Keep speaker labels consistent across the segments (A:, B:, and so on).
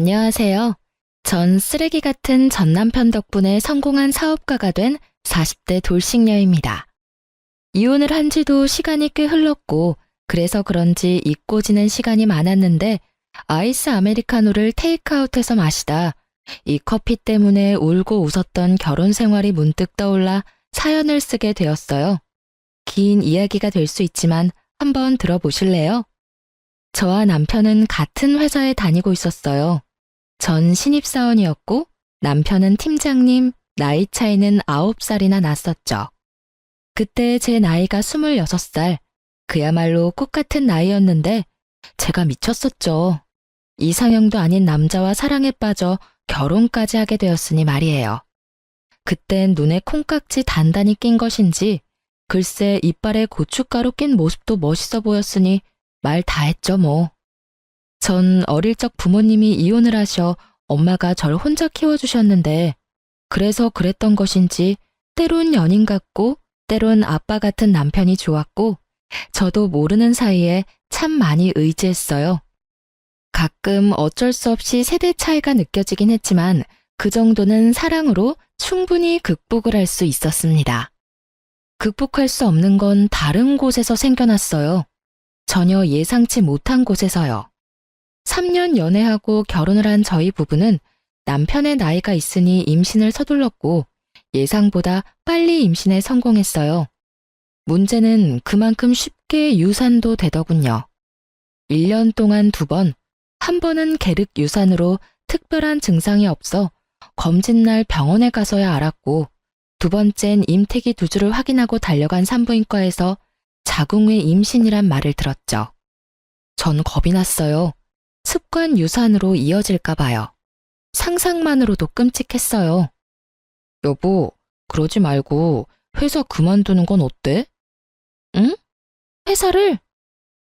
A: 안녕하세요. 전 쓰레기 같은 전 남편 덕분에 성공한 사업가가 된 40대 돌싱녀입니다. 이혼을 한 지도 시간이 꽤 흘렀고, 그래서 그런지 잊고 지낸 시간이 많았는데, 아이스 아메리카노를 테이크아웃해서 마시다 이 커피 때문에 울고 웃었던 결혼 생활이 문득 떠올라 사연을 쓰게 되었어요. 긴 이야기가 될 수 있지만 한번 들어보실래요? 저와 남편은 같은 회사에 다니고 있었어요. 전 신입사원이었고 남편은 팀장님, 나이 차이는 9살이나 났었죠. 그때 제 나이가 26살, 그야말로 꽃 같은 나이였는데 제가 미쳤었죠. 이상형도 아닌 남자와 사랑에 빠져 결혼까지 하게 되었으니 말이에요. 그땐 눈에 콩깍지 단단히 낀 것인지 글쎄 이빨에 고춧가루 낀 모습도 멋있어 보였으니 말 다 했죠 뭐. 전 어릴 적 부모님이 이혼을 하셔 엄마가 절 혼자 키워주셨는데 그래서 그랬던 것인지 때론 연인 같고 때론 아빠 같은 남편이 좋았고 저도 모르는 사이에 참 많이 의지했어요. 가끔 어쩔 수 없이 세대 차이가 느껴지긴 했지만 그 정도는 사랑으로 충분히 극복을 할 수 있었습니다. 극복할 수 없는 건 다른 곳에서 생겨났어요. 전혀 예상치 못한 곳에서요. 3년 연애하고 결혼을 한 저희 부부는 남편의 나이가 있으니 임신을 서둘렀고 예상보다 빨리 임신에 성공했어요. 문제는 그만큼 쉽게 유산도 되더군요. 1년 동안 2번, 한 번은 계륵 유산으로 특별한 증상이 없어 검진날 병원에 가서야 알았고 2번째는 임태기 2주를 확인하고 달려간 산부인과에서 자궁 외 임신이란 말을 들었죠. 전 겁이 났어요. 습관 유산으로 이어질까 봐요. 상상만으로도 끔찍했어요. 여보, 그러지 말고 회사 그만두는 건 어때? 응? 회사를?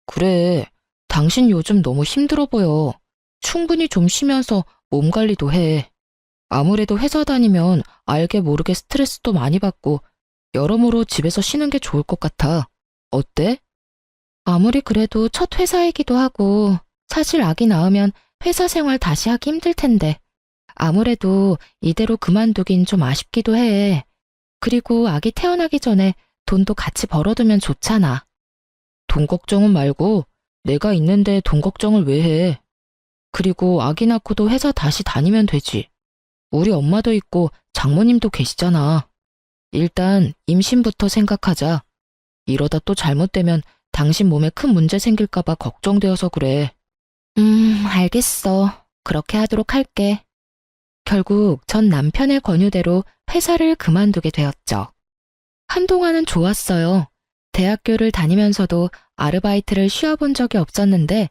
A: 그래, 당신 요즘 너무 힘들어 보여. 충분히 좀 쉬면서 몸 관리도 해. 아무래도 회사 다니면 알게 모르게 스트레스도 많이 받고 여러모로 집에서 쉬는 게 좋을 것 같아. 어때? 아무리 그래도 첫 회사이기도 하고 사실 아기 낳으면 회사 생활 다시 하기 힘들 텐데 아무래도 이대로 그만두긴 좀 아쉽기도 해. 그리고 아기 태어나기 전에 돈도 같이 벌어두면 좋잖아. 돈 걱정은 말고 내가 있는데 돈 걱정을 왜 해? 그리고 아기 낳고도 회사 다시 다니면 되지. 우리 엄마도 있고 장모님도 계시잖아. 일단 임신부터 생각하자. 이러다 또 잘못되면 당신 몸에 큰 문제 생길까봐 걱정되어서 그래. 알겠어. 그렇게 하도록 할게. 결국 전 남편의 권유대로 회사를 그만두게 되었죠. 한동안은 좋았어요. 대학교를 다니면서도 아르바이트를 쉬어본 적이 없었는데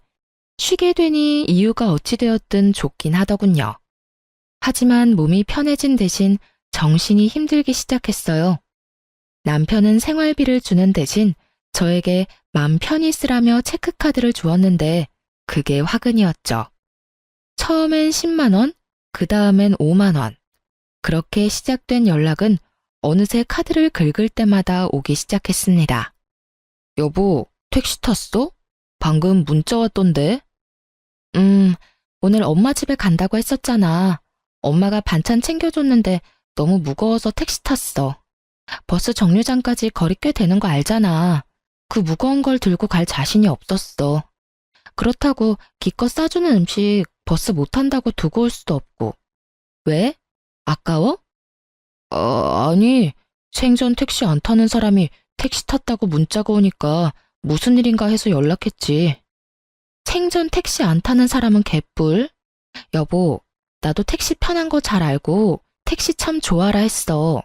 A: 쉬게 되니 이유가 어찌 되었든 좋긴 하더군요. 하지만 몸이 편해진 대신 정신이 힘들기 시작했어요. 남편은 생활비를 주는 대신 저에게 맘 편히 쓰라며 체크카드를 주었는데 그게 화근이었죠. 처음엔 10만 원, 그 다음엔 5만 원. 그렇게 시작된 연락은 어느새 카드를 긁을 때마다 오기 시작했습니다. 여보, 택시 탔어? 방금 문자 왔던데? 오늘 엄마 집에 간다고 했었잖아. 엄마가 반찬 챙겨줬는데 너무 무거워서 택시 탔어. 버스 정류장까지 거리 꽤 되는 거 알잖아. 그 무거운 걸 들고 갈 자신이 없었어. 그렇다고 기껏 싸주는 음식 버스 못 탄다고 두고 올 수도 없고. 왜? 아까워? 아니, 생전 택시 안 타는 사람이 택시 탔다고 문자가 오니까 무슨 일인가 해서 연락했지. 생전 택시 안 타는 사람은 개뿔? 여보, 나도 택시 편한 거 잘 알고 택시 참 좋아라 했어.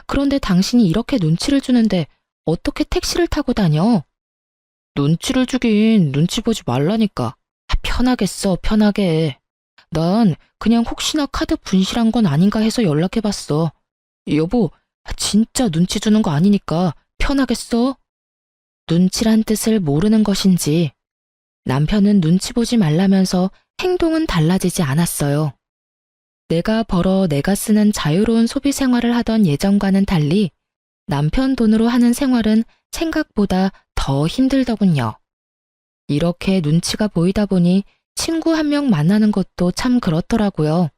A: 그런데 당신이 이렇게 눈치를 주는데 어떻게 택시를 타고 다녀? 눈치를 주긴 눈치 보지 말라니까. 편하게 써, 편하게. 난 그냥 혹시나 카드 분실한 건 아닌가 해서 연락해봤어. 여보, 진짜 눈치 주는 거 아니니까 편하게 써. 눈치란 뜻을 모르는 것인지 남편은 눈치 보지 말라면서 행동은 달라지지 않았어요. 내가 벌어 내가 쓰는 자유로운 소비 생활을 하던 예전과는 달리 남편 돈으로 하는 생활은 생각보다 더 힘들더군요. 이렇게 눈치가 보이다 보니 친구 한 명 만나는 것도 참 그렇더라고요.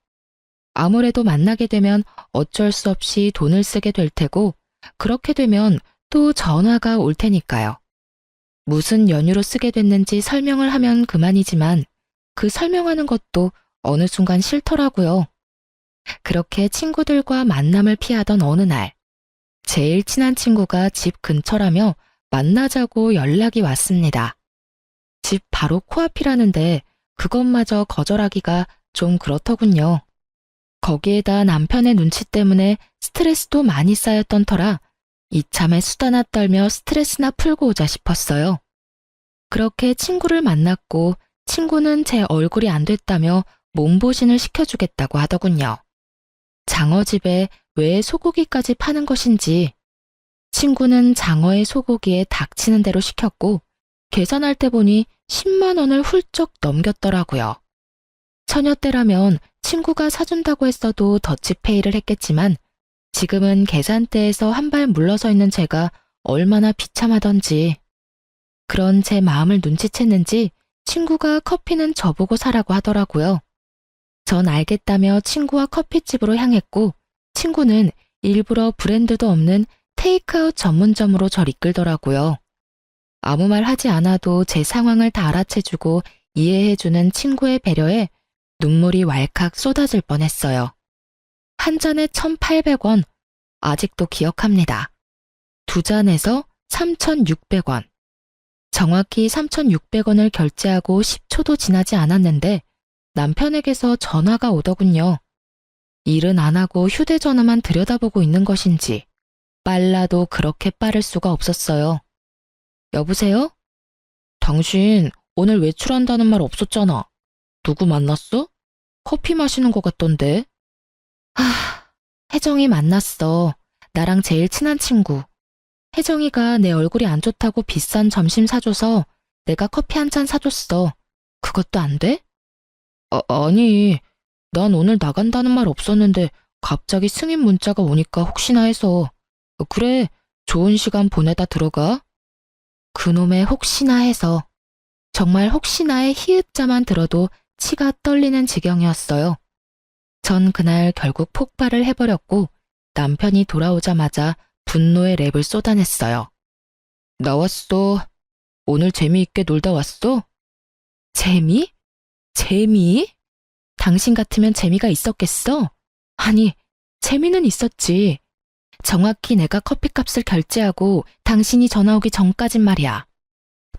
A: 아무래도 만나게 되면 어쩔 수 없이 돈을 쓰게 될 테고, 그렇게 되면 또 전화가 올 테니까요. 무슨 연유로 쓰게 됐는지 설명을 하면 그만이지만 그 설명하는 것도 어느 순간 싫더라고요. 그렇게 친구들과 만남을 피하던 어느 날, 제일 친한 친구가 집 근처라며 만나자고 연락이 왔습니다. 집 바로 코앞이라는데 그것마저 거절하기가 좀 그렇더군요. 거기에다 남편의 눈치 때문에 스트레스도 많이 쌓였던 터라 이참에 수다나 떨며 스트레스나 풀고 오자 싶었어요. 그렇게 친구를 만났고 친구는 제 얼굴이 안 됐다며 몸보신을 시켜주겠다고 하더군요. 장어집에 왜 소고기까지 파는 것인지 친구는 장어의 소고기에 닥치는 대로 시켰고 계산할 때 보니 10만 원을 훌쩍 넘겼더라고요. 처녀 때라면 친구가 사준다고 했어도 더치페이를 했겠지만 지금은 계산대에서 한 발 물러서 있는 제가 얼마나 비참하던지. 그런 제 마음을 눈치챘는지 친구가 커피는 저보고 사라고 하더라고요. 전 알겠다며 친구와 커피집으로 향했고 친구는 일부러 브랜드도 없는 테이크아웃 전문점으로 절 이끌더라고요. 아무 말 하지 않아도 제 상황을 다 알아채주고 이해해주는 친구의 배려에 눈물이 왈칵 쏟아질 뻔했어요. 한 잔에 1,800원, 아직도 기억합니다. 두 잔에서 3,600원. 정확히 3,600원을 결제하고 10초도 지나지 않았는데 남편에게서 전화가 오더군요. 일은 안 하고 휴대전화만 들여다보고 있는 것인지 빨라도 그렇게 빠를 수가 없었어요. 여보세요? 당신 오늘 외출한다는 말 없었잖아. 누구 만났어? 커피 마시는 것 같던데. 혜정이 만났어. 나랑 제일 친한 친구. 혜정이가 내 얼굴이 안 좋다고 비싼 점심 사줘서 내가 커피 한 잔 사줬어. 그것도 안 돼? 아니, 난 오늘 나간다는 말 없었는데 갑자기 승인 문자가 오니까 혹시나 해서. 그래, 좋은 시간 보내다 들어가. 그놈의 혹시나 해서. 정말 혹시나의 히읗자만 들어도 치가 떨리는 지경이었어요. 전 그날 결국 폭발을 해버렸고 남편이 돌아오자마자 분노의 랩을 쏟아냈어요. 나왔어. 오늘 재미있게 놀다 왔어? 재미? 재미? 당신 같으면 재미가 있었겠어? 아니, 재미는 있었지. 정확히 내가 커피값을 결제하고 당신이 전화 오기 전까진 말이야.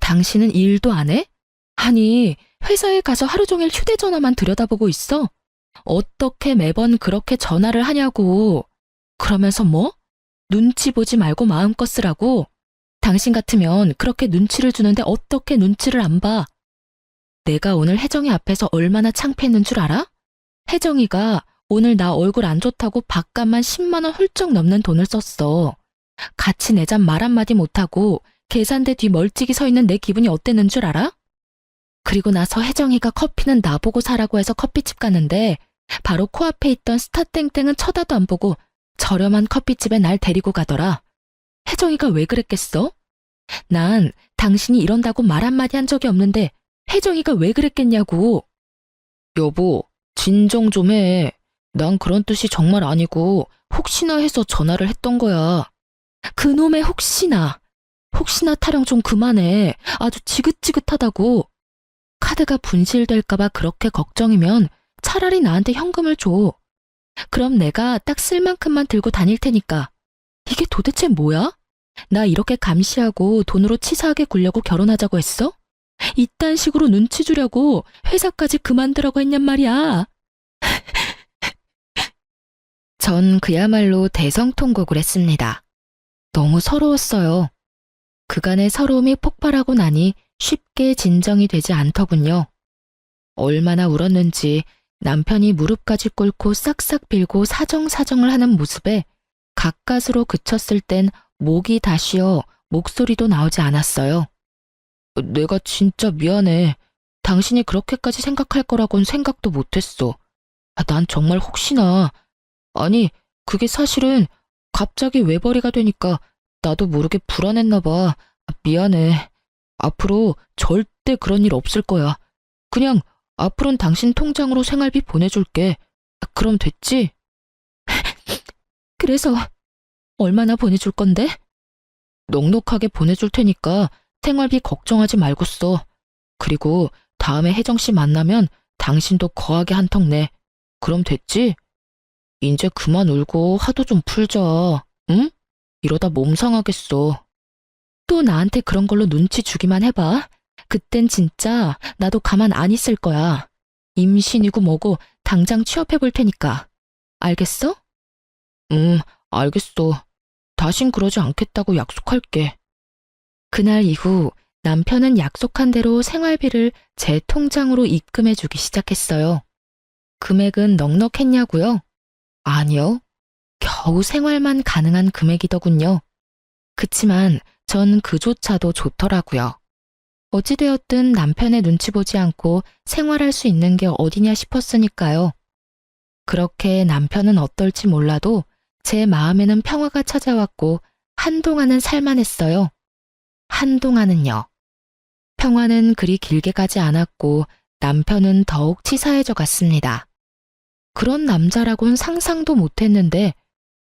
A: 당신은 일도 안 해? 아니, 회사에 가서 하루 종일 휴대전화만 들여다보고 있어? 어떻게 매번 그렇게 전화를 하냐고. 그러면서 뭐? 눈치 보지 말고 마음껏 쓰라고? 당신 같으면 그렇게 눈치를 주는데 어떻게 눈치를 안 봐? 내가 오늘 혜정이 앞에서 얼마나 창피했는 줄 알아? 혜정이가 오늘 나 얼굴 안 좋다고 밥값만 10만 원 훌쩍 넘는 돈을 썼어. 같이 내잔 말 한마디 못하고 계산대 뒤 멀찍이 서 있는 내 기분이 어땠는 줄 알아? 그리고 나서 혜정이가 커피는 나보고 사라고 해서 커피집 갔는데 바로 코앞에 있던 스타땡땡은 쳐다도 안 보고 저렴한 커피집에 날 데리고 가더라. 혜정이가 왜 그랬겠어? 난 당신이 이런다고 말 한마디 한 적이 없는데 혜정이가 왜 그랬겠냐고. 여보, 진정 좀 해. 난 그런 뜻이 정말 아니고 혹시나 해서 전화를 했던 거야. 그놈의 혹시나. 혹시나 타령 좀 그만해. 아주 지긋지긋하다고. 카드가 분실될까봐 그렇게 걱정이면 차라리 나한테 현금을 줘. 그럼 내가 딱 쓸 만큼만 들고 다닐 테니까. 이게 도대체 뭐야? 나 이렇게 감시하고 돈으로 치사하게 굴려고 결혼하자고 했어? 이딴 식으로 눈치 주려고 회사까지 그만두라고 했냔 말이야. 전 그야말로 대성통곡을 했습니다. 너무 서러웠어요. 그간의 서러움이 폭발하고 나니 쉽게 진정이 되지 않더군요. 얼마나 울었는지 남편이 무릎까지 꿇고 싹싹 빌고 사정사정을 하는 모습에 가까스로 그쳤을 땐 목이 다 쉬어 목소리도 나오지 않았어요. 내가 진짜 미안해. 당신이 그렇게까지 생각할 거라곤 생각도 못했어. 난 정말 혹시나. 아니, 그게 사실은 갑자기 외벌이가 되니까 나도 모르게 불안했나 봐. 미안해. 앞으로 절대 그런 일 없을 거야. 그냥 앞으로는 당신 통장으로 생활비 보내줄게. 그럼 됐지? 그래서 얼마나 보내줄 건데? 넉넉하게 보내줄 테니까 생활비 걱정하지 말고 써. 그리고 다음에 혜정 씨 만나면 당신도 거하게 한턱 내. 그럼 됐지? 이제 그만 울고 화도 좀 풀자. 응? 이러다 몸 상하겠어. 또 나한테 그런 걸로 눈치 주기만 해봐. 그땐 진짜 나도 가만 안 있을 거야. 임신이고 뭐고 당장 취업해 볼 테니까. 알겠어? 알겠어. 다신 그러지 않겠다고 약속할게. 그날 이후 남편은 약속한 대로 생활비를 제 통장으로 입금해 주기 시작했어요. 금액은 넉넉했냐고요? 아니요. 겨우 생활만 가능한 금액이더군요. 그치만 전 그조차도 좋더라고요. 어찌되었든 남편의 눈치 보지 않고 생활할 수 있는 게 어디냐 싶었으니까요. 그렇게 남편은 어떨지 몰라도 제 마음에는 평화가 찾아왔고 한동안은 살만했어요. 한동안은요. 평화는 그리 길게 가지 않았고 남편은 더욱 치사해져 갔습니다. 그런 남자라곤 상상도 못했는데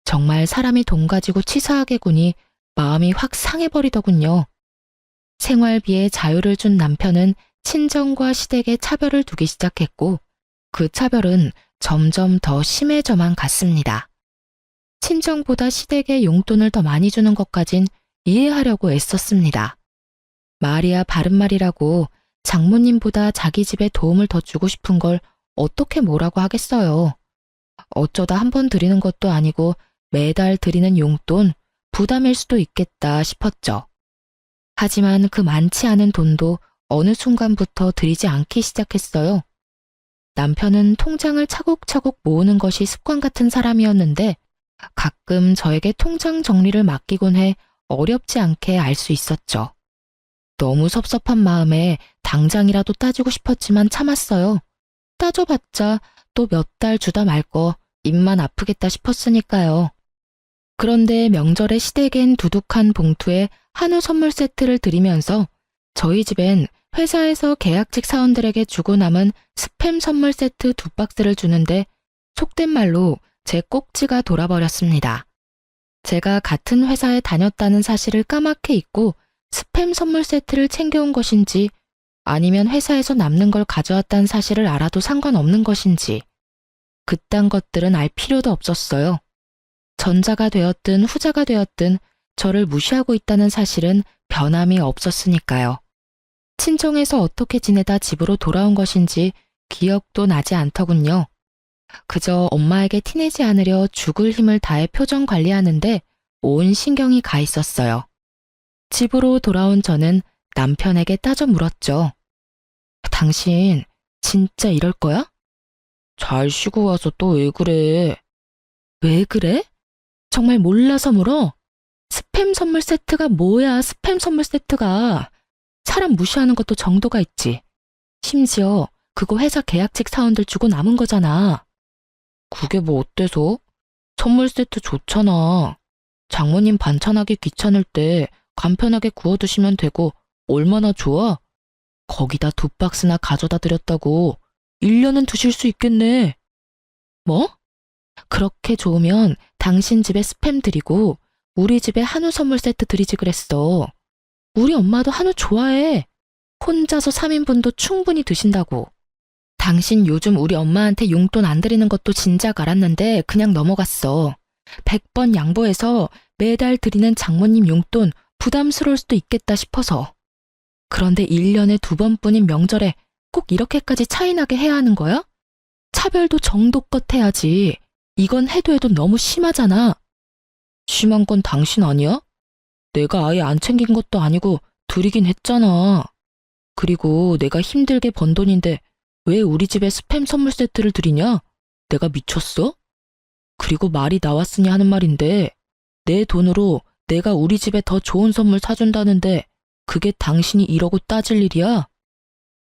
A: 정말 사람이 돈 가지고 치사하게 구니 마음이 확 상해버리더군요. 생활비에 자유를 준 남편은 친정과 시댁에 차별을 두기 시작했고 그 차별은 점점 더 심해져만 갔습니다. 친정보다 시댁에 용돈을 더 많이 주는 것까진 이해하려고 애썼습니다. 말이야 바른말이라고 장모님보다 자기 집에 도움을 더 주고 싶은 걸 어떻게 뭐라고 하겠어요. 어쩌다 한 번 드리는 것도 아니고 매달 드리는 용돈 부담일 수도 있겠다 싶었죠. 하지만 그 많지 않은 돈도 어느 순간부터 드리지 않기 시작했어요. 남편은 통장을 차곡차곡 모으는 것이 습관 같은 사람이었는데 가끔 저에게 통장 정리를 맡기곤 해 어렵지 않게 알 수 있었죠. 너무 섭섭한 마음에 당장이라도 따지고 싶었지만 참았어요. 따져봤자 또 몇 달 주다 말 거 입만 아프겠다 싶었으니까요. 그런데 명절에 시댁엔 두둑한 봉투에 한우 선물 세트를 드리면서 저희 집엔 회사에서 계약직 사원들에게 주고 남은 스팸 선물 세트 2박스를 주는데 속된 말로 제 꼭지가 돌아버렸습니다. 제가 같은 회사에 다녔다는 사실을 까맣게 잊고 스팸 선물 세트를 챙겨온 것인지 아니면 회사에서 남는 걸 가져왔다는 사실을 알아도 상관없는 것인지 그딴 것들은 알 필요도 없었어요. 전자가 되었든 후자가 되었든 저를 무시하고 있다는 사실은 변함이 없었으니까요. 친정에서 어떻게 지내다 집으로 돌아온 것인지 기억도 나지 않더군요. 그저 엄마에게 티내지 않으려 죽을 힘을 다해 표정 관리하는데 온 신경이 가 있었어요. 집으로 돌아온 저는 남편에게 따져 물었죠. 당신 진짜 이럴 거야? 잘 쉬고 와서 또 왜 그래? 왜 그래? 정말 몰라서 물어? 스팸 선물 세트가 뭐야, 스팸 선물 세트가. 사람 무시하는 것도 정도가 있지. 심지어 그거 회사 계약직 사원들 주고 남은 거잖아. 그게 뭐 어때서? 선물 세트 좋잖아. 장모님 반찬하기 귀찮을 때 간편하게 구워 드시면 되고 얼마나 좋아? 거기다 2박스나 가져다 드렸다고 1년은 드실 수 있겠네. 뭐? 그렇게 좋으면 당신 집에 스팸 드리고 우리 집에 한우 선물 세트 드리지 그랬어. 우리 엄마도 한우 좋아해. 혼자서 3인분도 충분히 드신다고. 당신 요즘 우리 엄마한테 용돈 안 드리는 것도 진작 알았는데 그냥 넘어갔어. 100번 양보해서 매달 드리는 장모님 용돈 부담스러울 수도 있겠다 싶어서. 그런데 1년에 2번뿐인 명절에 꼭 이렇게까지 차이나게 해야 하는 거야? 차별도 정도껏 해야지. 이건 해도 너무 심하잖아. 심한 건 당신 아니야? 내가 아예 안 챙긴 것도 아니고 드리긴 했잖아. 그리고 내가 힘들게 번 돈인데 왜 우리 집에 스팸 선물 세트를 드리냐? 내가 미쳤어? 그리고 말이 나왔으니 하는 말인데 내 돈으로 내가 우리 집에 더 좋은 선물 사준다는데 그게 당신이 이러고 따질 일이야?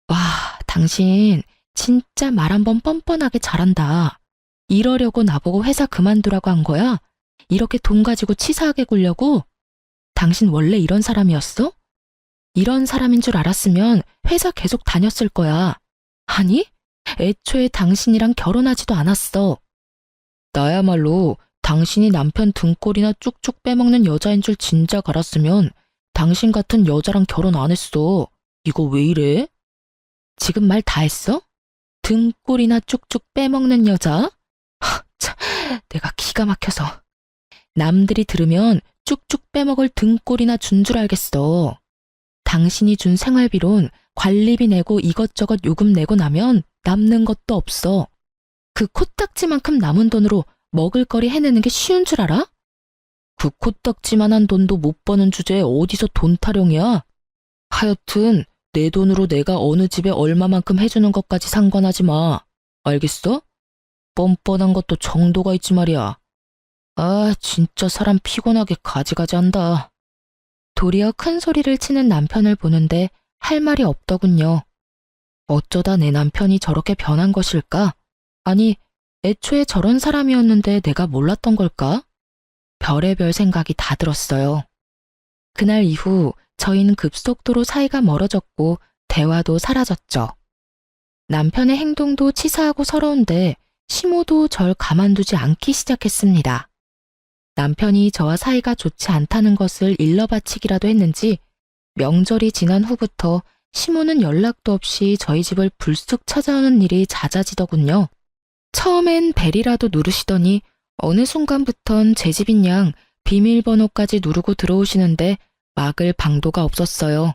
A: 와, 당신 진짜 말 한번 뻔뻔하게 잘한다. 이러려고 나보고 회사 그만두라고 한 거야? 이렇게 돈 가지고 치사하게 굴려고? 당신 원래 이런 사람이었어? 이런 사람인 줄 알았으면 회사 계속 다녔을 거야. 아니, 애초에 당신이랑 결혼하지도 않았어. 나야말로 당신이 남편 등골이나 쭉쭉 빼먹는 여자인 줄 진작 알았으면 당신 같은 여자랑 결혼 안 했어. 이거 왜 이래? 지금 말 다 했어? 등골이나 쭉쭉 빼먹는 여자? 참, 내가 기가 막혀서. 남들이 들으면 쭉쭉 빼먹을 등골이나 준 줄 알겠어. 당신이 준 생활비론 관리비 내고 이것저것 요금 내고 나면 남는 것도 없어. 그 코딱지만큼 남은 돈으로 먹을거리 해내는 게 쉬운 줄 알아? 그 코딱지만한 돈도 못 버는 주제에 어디서 돈 타령이야? 하여튼 내 돈으로 내가 어느 집에 얼마만큼 해주는 것까지 상관하지 마. 알겠어? 뻔뻔한 것도 정도가 있지 말이야. 아, 진짜 사람 피곤하게 가지가지 한다. 도리어 큰 소리를 치는 남편을 보는데 할 말이 없더군요. 어쩌다 내 남편이 저렇게 변한 것일까? 아니, 애초에 저런 사람이었는데 내가 몰랐던 걸까? 별의별 생각이 다 들었어요. 그날 이후 저희는 급속도로 사이가 멀어졌고 대화도 사라졌죠. 남편의 행동도 치사하고 서러운데 시모도 절 가만두지 않기 시작했습니다. 남편이 저와 사이가 좋지 않다는 것을 일러바치기라도 했는지 명절이 지난 후부터 시모는 연락도 없이 저희 집을 불쑥 찾아오는 일이 잦아지더군요. 처음엔 벨이라도 누르시더니 어느 순간부턴 제 집인 양 비밀번호까지 누르고 들어오시는데 막을 방도가 없었어요.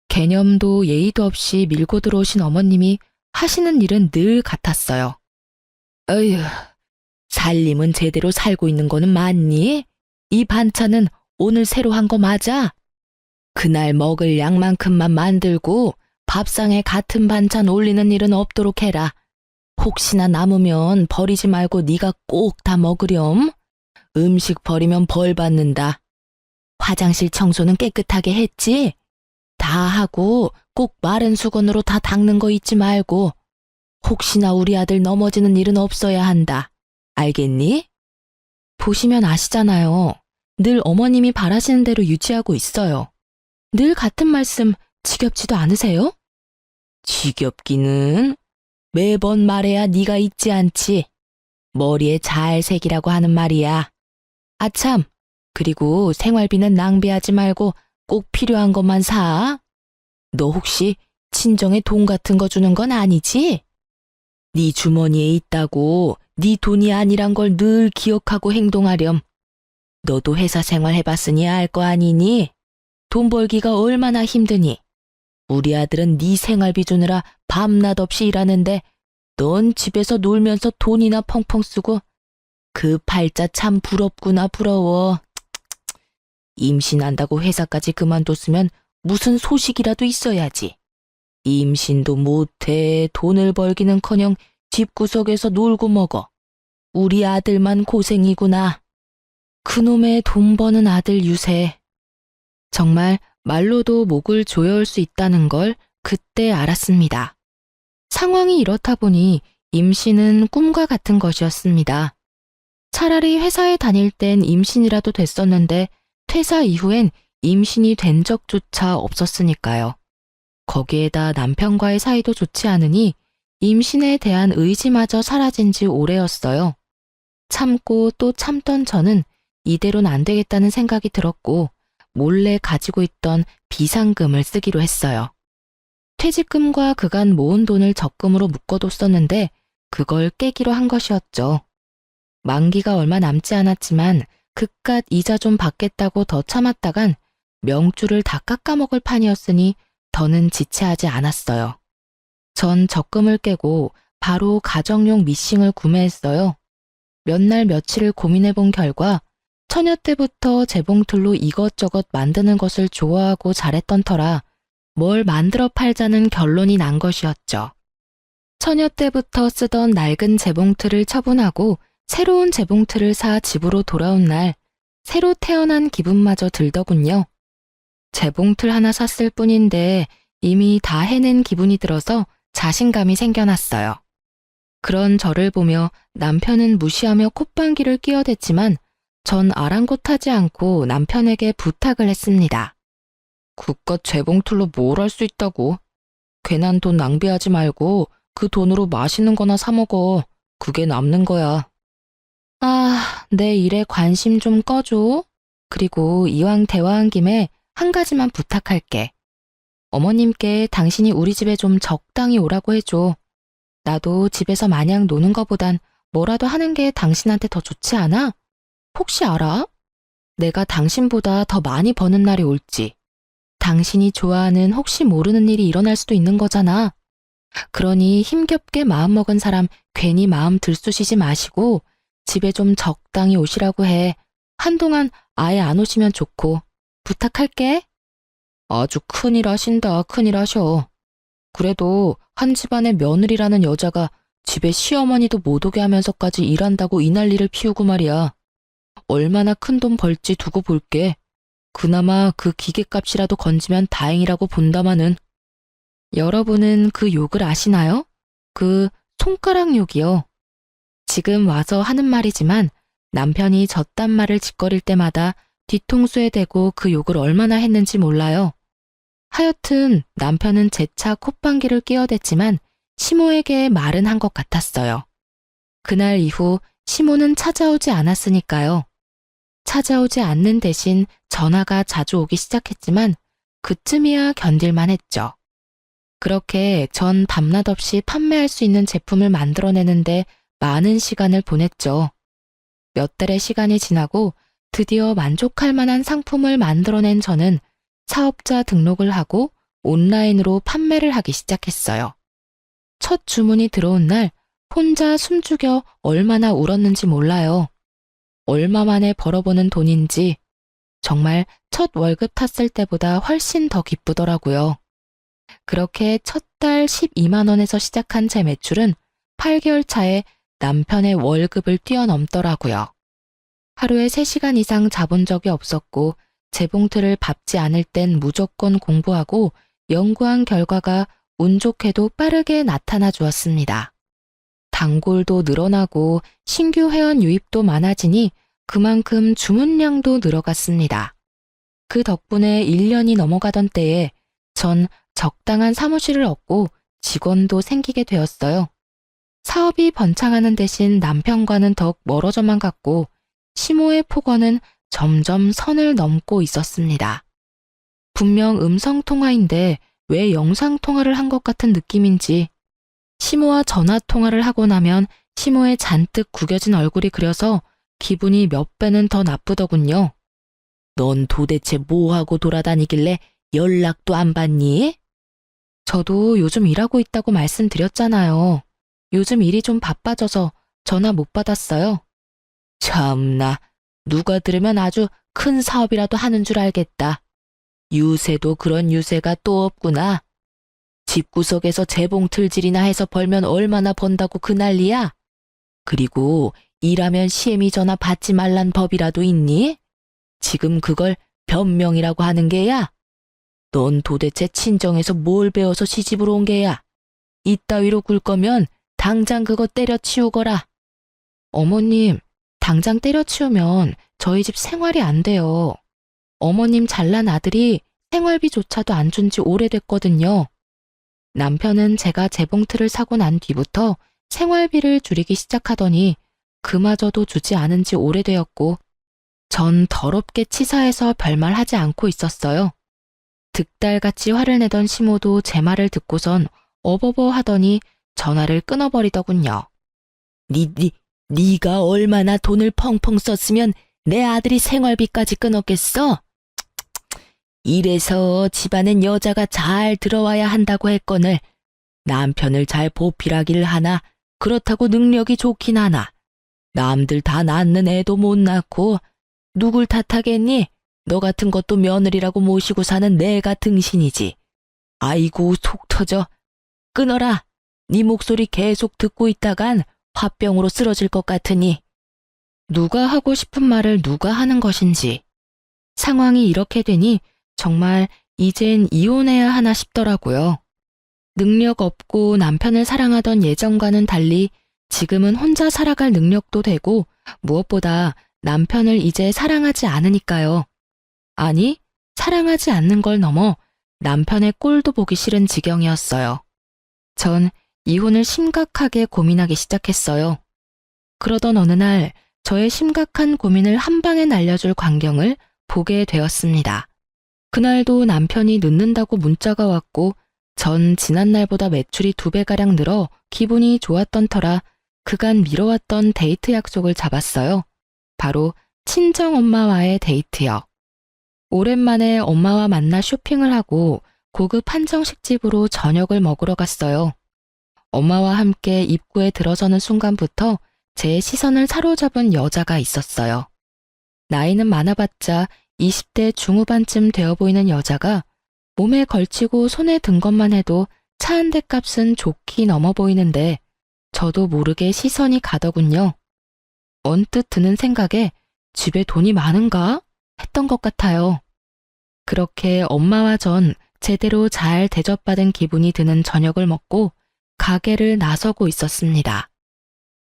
A: 개념도 예의도 없이 밀고 들어오신 어머님이 하시는 일은 늘 같았어요. 어휴, 살림은 제대로 살고 있는 거는 맞니? 이 반찬은 오늘 새로 한 거 맞아? 그날 먹을 양만큼만 만들고 밥상에 같은 반찬 올리는 일은 없도록 해라. 혹시나 남으면 버리지 말고 네가 꼭 다 먹으렴. 음식 버리면 벌 받는다. 화장실 청소는 깨끗하게 했지? 다 하고 꼭 마른 수건으로 다 닦는 거 잊지 말고. 혹시나 우리 아들 넘어지는 일은 없어야 한다. 알겠니? 보시면 아시잖아요. 늘 어머님이 바라시는 대로 유지하고 있어요. 늘 같은 말씀 지겹지도 않으세요? 지겹기는 매번 말해야 네가 잊지 않지. 머리에 잘 새기라고 하는 말이야. 아참, 그리고 생활비는 낭비하지 말고 꼭 필요한 것만 사. 너 혹시 친정에 돈 같은 거 주는 건 아니지? 네 주머니에 있다고 네 돈이 아니란 걸 늘 기억하고 행동하렴. 너도 회사 생활 해봤으니 알 거 아니니? 돈 벌기가 얼마나 힘드니? 우리 아들은 네 생활비 주느라 밤낮 없이 일하는데 넌 집에서 놀면서 돈이나 펑펑 쓰고 그 팔자 참 부럽구나 부러워. 임신한다고 회사까지 그만뒀으면 무슨 소식이라도 있어야지. 임신도 못해 돈을 벌기는커녕 집구석에서 놀고 먹어. 우리 아들만 고생이구나. 그놈의 돈 버는 아들 유세. 정말 말로도 목을 조여올 수 있다는 걸 그때 알았습니다. 상황이 이렇다 보니 임신은 꿈과 같은 것이었습니다. 차라리 회사에 다닐 땐 임신이라도 됐었는데 퇴사 이후엔 임신이 된 적조차 없었으니까요. 거기에다 남편과의 사이도 좋지 않으니 임신에 대한 의지마저 사라진 지 오래였어요. 참고 또 참던 저는 이대로는 안 되겠다는 생각이 들었고 몰래 가지고 있던 비상금을 쓰기로 했어요. 퇴직금과 그간 모은 돈을 적금으로 묶어뒀었는데 그걸 깨기로 한 것이었죠. 만기가 얼마 남지 않았지만 그깟 이자 좀 받겠다고 더 참았다간 명줄을 다 깎아먹을 판이었으니 더는 지체하지 않았어요. 전 적금을 깨고 바로 가정용 미싱을 구매했어요. 몇 날 며칠을 고민해본 결과 처녀 때부터 재봉틀로 이것저것 만드는 것을 좋아하고 잘했던 터라 뭘 만들어 팔자는 결론이 난 것이었죠. 처녀 때부터 쓰던 낡은 재봉틀을 처분하고 새로운 재봉틀을 사 집으로 돌아온 날 새로 태어난 기분마저 들더군요. 재봉틀 하나 샀을 뿐인데 이미 다 해낸 기분이 들어서 자신감이 생겨났어요. 그런 저를 보며 남편은 무시하며 콧방귀를 끼어댔지만 전 아랑곳하지 않고 남편에게 부탁을 했습니다. 그깟 재봉틀로 뭘 할 수 있다고. 괜한 돈 낭비하지 말고 그 돈으로 맛있는 거나 사 먹어. 그게 남는 거야. 아, 내 일에 관심 좀 꺼줘. 그리고 이왕 대화한 김에 한 가지만 부탁할게. 어머님께 당신이 우리 집에 좀 적당히 오라고 해줘. 나도 집에서 마냥 노는 거보단 뭐라도 하는 게 당신한테 더 좋지 않아? 혹시 알아? 내가 당신보다 더 많이 버는 날이 올지. 당신이 좋아하는 혹시 모르는 일이 일어날 수도 있는 거잖아. 그러니 힘겹게 마음먹은 사람 괜히 마음 들쑤시지 마시고 집에 좀 적당히 오시라고 해. 한동안 아예 안 오시면 좋고. 부탁할게. 아주 큰일 하신다, 큰일 하셔. 그래도 한 집안의 며느리라는 여자가 집에 시어머니도 못 오게 하면서까지 일한다고 이 난리를 피우고 말이야. 얼마나 큰 돈 벌지 두고 볼게. 그나마 그 기계값이라도 건지면 다행이라고 본다마는. 여러분은 그 욕을 아시나요? 그 손가락 욕이요. 지금 와서 하는 말이지만 남편이 저딴 말을 짓거릴 때마다 뒤통수에 대고 그 욕을 얼마나 했는지 몰라요. 하여튼 남편은 재차 콧방귀를 뀌어댔지만 시모에게 말은 한 것 같았어요. 그날 이후 시모는 찾아오지 않았으니까요. 찾아오지 않는 대신 전화가 자주 오기 시작했지만 그쯤이야 견딜만 했죠. 그렇게 전 밤낮 없이 판매할 수 있는 제품을 만들어내는데 많은 시간을 보냈죠. 몇 달의 시간이 지나고 드디어 만족할 만한 상품을 만들어낸 저는 사업자 등록을 하고 온라인으로 판매를 하기 시작했어요. 첫 주문이 들어온 날 혼자 숨죽여 얼마나 울었는지 몰라요. 얼마 만에 벌어보는 돈인지 정말 첫 월급 탔을 때보다 훨씬 더 기쁘더라고요. 그렇게 첫 달 12만 원에서 시작한 제 매출은 8개월 차에 남편의 월급을 뛰어넘더라고요. 하루에 3시간 이상 자본 적이 없었고 재봉틀을 밟지 않을 땐 무조건 공부하고 연구한 결과가 운 좋게도 빠르게 나타나 주었습니다. 단골도 늘어나고 신규 회원 유입도 많아지니 그만큼 주문량도 늘어갔습니다. 그 덕분에 1년이 넘어가던 때에 전 적당한 사무실을 얻고 직원도 생기게 되었어요. 사업이 번창하는 대신 남편과는 더욱 멀어져만 갔고 시모의 폭언은 점점 선을 넘고 있었습니다. 분명 음성통화인데 왜 영상통화를 한 것 같은 느낌인지 시모와 전화통화를 하고 나면 시모의 잔뜩 구겨진 얼굴이 그려서 기분이 몇 배는 더 나쁘더군요. 넌 도대체 뭐하고 돌아다니길래 연락도 안 받니? 저도 요즘 일하고 있다고 말씀드렸잖아요. 요즘 일이 좀 바빠져서 전화 못 받았어요. 참나, 누가 들으면 아주 큰 사업이라도 하는 줄 알겠다. 유세도 그런 유세가 또 없구나. 집구석에서 재봉틀질이나 해서 벌면 얼마나 번다고 그 난리야? 그리고 일하면 시애미 전화 받지 말란 법이라도 있니? 지금 그걸 변명이라고 하는 게야? 넌 도대체 친정에서 뭘 배워서 시집으로 온 게야? 이따위로 굴 거면 당장 그거 때려치우거라. 어머님, 당장 때려치우면 저희 집 생활이 안 돼요. 어머님 잘난 아들이 생활비조차도 안 준 지 오래됐거든요. 남편은 제가 재봉틀을 사고 난 뒤부터 생활비를 줄이기 시작하더니 그마저도 주지 않은 지 오래되었고 전 더럽게 치사해서 별말 하지 않고 있었어요. 득달같이 화를 내던 시모도 제 말을 듣고선 어버버 하더니 전화를 끊어버리더군요. 네가 얼마나 돈을 펑펑 썼으면 내 아들이 생활비까지 끊었겠어? 이래서 집안엔 여자가 잘 들어와야 한다고 했거늘 남편을 잘 보필하기를 하나 그렇다고 능력이 좋긴 하나 남들 다 낳는 애도 못 낳고 누굴 탓하겠니? 너 같은 것도 며느리라고 모시고 사는 내가 등신이지. 아이고 속 터져. 끊어라. 네 목소리 계속 듣고 있다간 화병으로 쓰러질 것 같으니. 누가 하고 싶은 말을 누가 하는 것인지. 상황이 이렇게 되니 정말 이젠 이혼해야 하나 싶더라고요. 능력 없고 남편을 사랑하던 예전과는 달리 지금은 혼자 살아갈 능력도 되고 무엇보다 남편을 이제 사랑하지 않으니까요. 아니, 사랑하지 않는 걸 넘어 남편의 꼴도 보기 싫은 지경이었어요. 전 이혼을 심각하게 고민하기 시작했어요. 그러던 어느 날 저의 심각한 고민을 한 방에 날려줄 광경을 보게 되었습니다. 그날도 남편이 늦는다고 문자가 왔고 전 지난날보다 매출이 2배가량 늘어 기분이 좋았던 터라 그간 미뤄왔던 데이트 약속을 잡았어요. 바로 친정엄마와의 데이트요. 오랜만에 엄마와 만나 쇼핑을 하고 고급 한정식 집으로 저녁을 먹으러 갔어요. 엄마와 함께 입구에 들어서는 순간부터 제 시선을 사로잡은 여자가 있었어요. 나이는 많아봤자 20대 중후반쯤 되어 보이는 여자가 몸에 걸치고 손에 든 것만 해도 차 한 대 값은 좋게 넘어 보이는데 저도 모르게 시선이 가더군요. 언뜻 드는 생각에 집에 돈이 많은가? 했던 것 같아요. 그렇게 엄마와 전 제대로 잘 대접받은 기분이 드는 저녁을 먹고 가게를 나서고 있었습니다.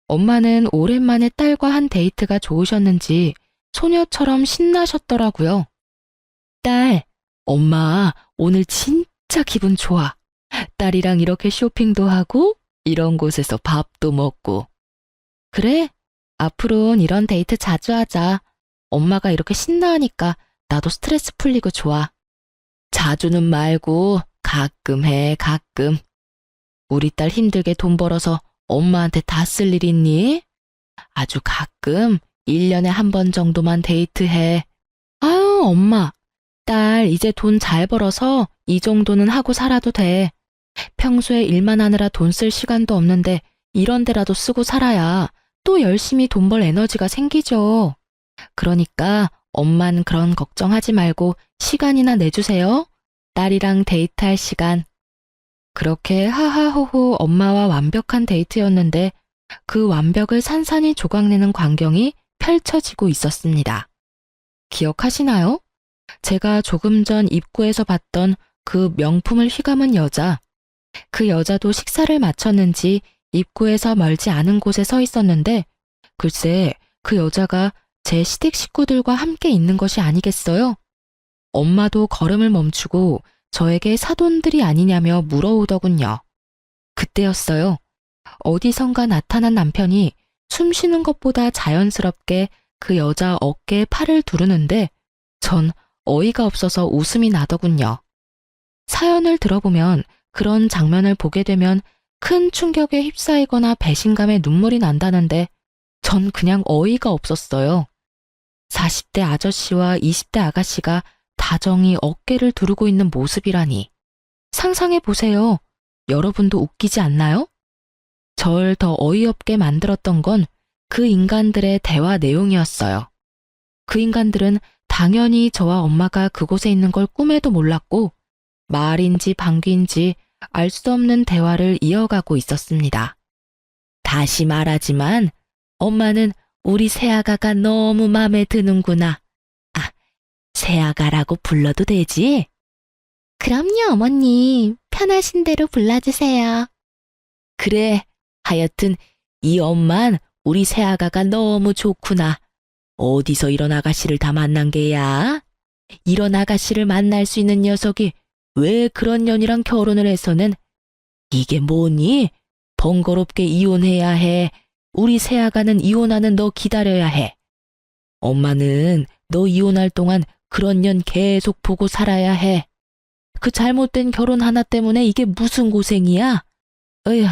A: 엄마는 오랜만에 딸과 한 데이트가 좋으셨는지 소녀처럼 신나셨더라고요. 딸, 엄마 오늘 진짜 기분 좋아. 딸이랑 이렇게 쇼핑도 하고 이런 곳에서 밥도 먹고. 그래? 앞으로는 이런 데이트 자주 하자. 엄마가 이렇게 신나하니까 나도 스트레스 풀리고 좋아. 자주는 말고 가끔 해, 가끔. 우리 딸 힘들게 돈 벌어서 엄마한테 다 쓸 일 있니? 아주 가끔 1년에 한 번 정도만 데이트해. 아유, 엄마. 딸 이제 돈 잘 벌어서 이 정도는 하고 살아도 돼. 평소에 일만 하느라 돈 쓸 시간도 없는데 이런 데라도 쓰고 살아야 또 열심히 돈 벌 에너지가 생기죠. 그러니까 엄만 그런 걱정하지 말고 시간이나 내주세요. 딸이랑 데이트할 시간. 그렇게 하하호호 엄마와 완벽한 데이트였는데 그 완벽을 산산이 조각내는 광경이 펼쳐지고 있었습니다. 기억하시나요? 제가 조금 전 입구에서 봤던 그 명품을 휘감은 여자. 그 여자도 식사를 마쳤는지 입구에서 멀지 않은 곳에 서 있었는데 글쎄 그 여자가 제 시댁 식구들과 함께 있는 것이 아니겠어요? 엄마도 걸음을 멈추고 저에게 사돈들이 아니냐며 물어오더군요. 그때였어요. 어디선가 나타난 남편이 숨 쉬는 것보다 자연스럽게 그 여자 어깨에 팔을 두르는데 전 어이가 없어서 웃음이 나더군요. 사연을 들어보면 그런 장면을 보게 되면 큰 충격에 휩싸이거나 배신감에 눈물이 난다는데 전 그냥 어이가 없었어요. 40대 아저씨와 20대 아가씨가 다정히 어깨를 두르고 있는 모습이라니. 상상해 보세요. 여러분도 웃기지 않나요? 절 더 어이없게 만들었던 건 그 인간들의 대화 내용이었어요. 그 인간들은 당연히 저와 엄마가 그곳에 있는 걸 꿈에도 몰랐고 말인지 방귀인지 알 수 없는 대화를 이어가고 있었습니다. 다시 말하지만 엄마는 우리 새아가가 너무 마음에 드는구나. 아, 새아가라고 불러도 되지? 그럼요, 어머님. 편하신 대로 불러주세요. 그래, 하여튼 이 엄만 우리 새아가가 너무 좋구나. 어디서 이런 아가씨를 다 만난 게야? 이런 아가씨를 만날 수 있는 녀석이 왜 그런 년이랑 결혼을 해서는 이게 뭐니? 번거롭게 이혼해야 해. 우리 새아가는 이혼하는 너 기다려야 해. 엄마는 너 이혼할 동안 그런 년 계속 보고 살아야 해. 그 잘못된 결혼 하나 때문에 이게 무슨 고생이야? 어휴,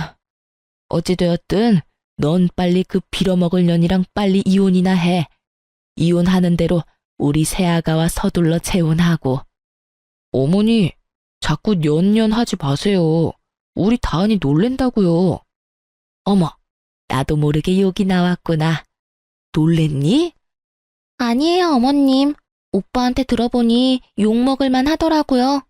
A: 어찌되었든 넌 빨리 그 빌어먹을 년이랑 빨리 이혼이나 해. 이혼하는 대로 우리 새아가와 서둘러 재혼하고. 어머니, 자꾸 년년 하지 마세요. 우리 다은이 놀랜다고요. 어머, 나도 모르게 욕이 나왔구나. 놀랬니? 아니에요, 어머님. 오빠한테 들어보니 욕먹을만 하더라고요.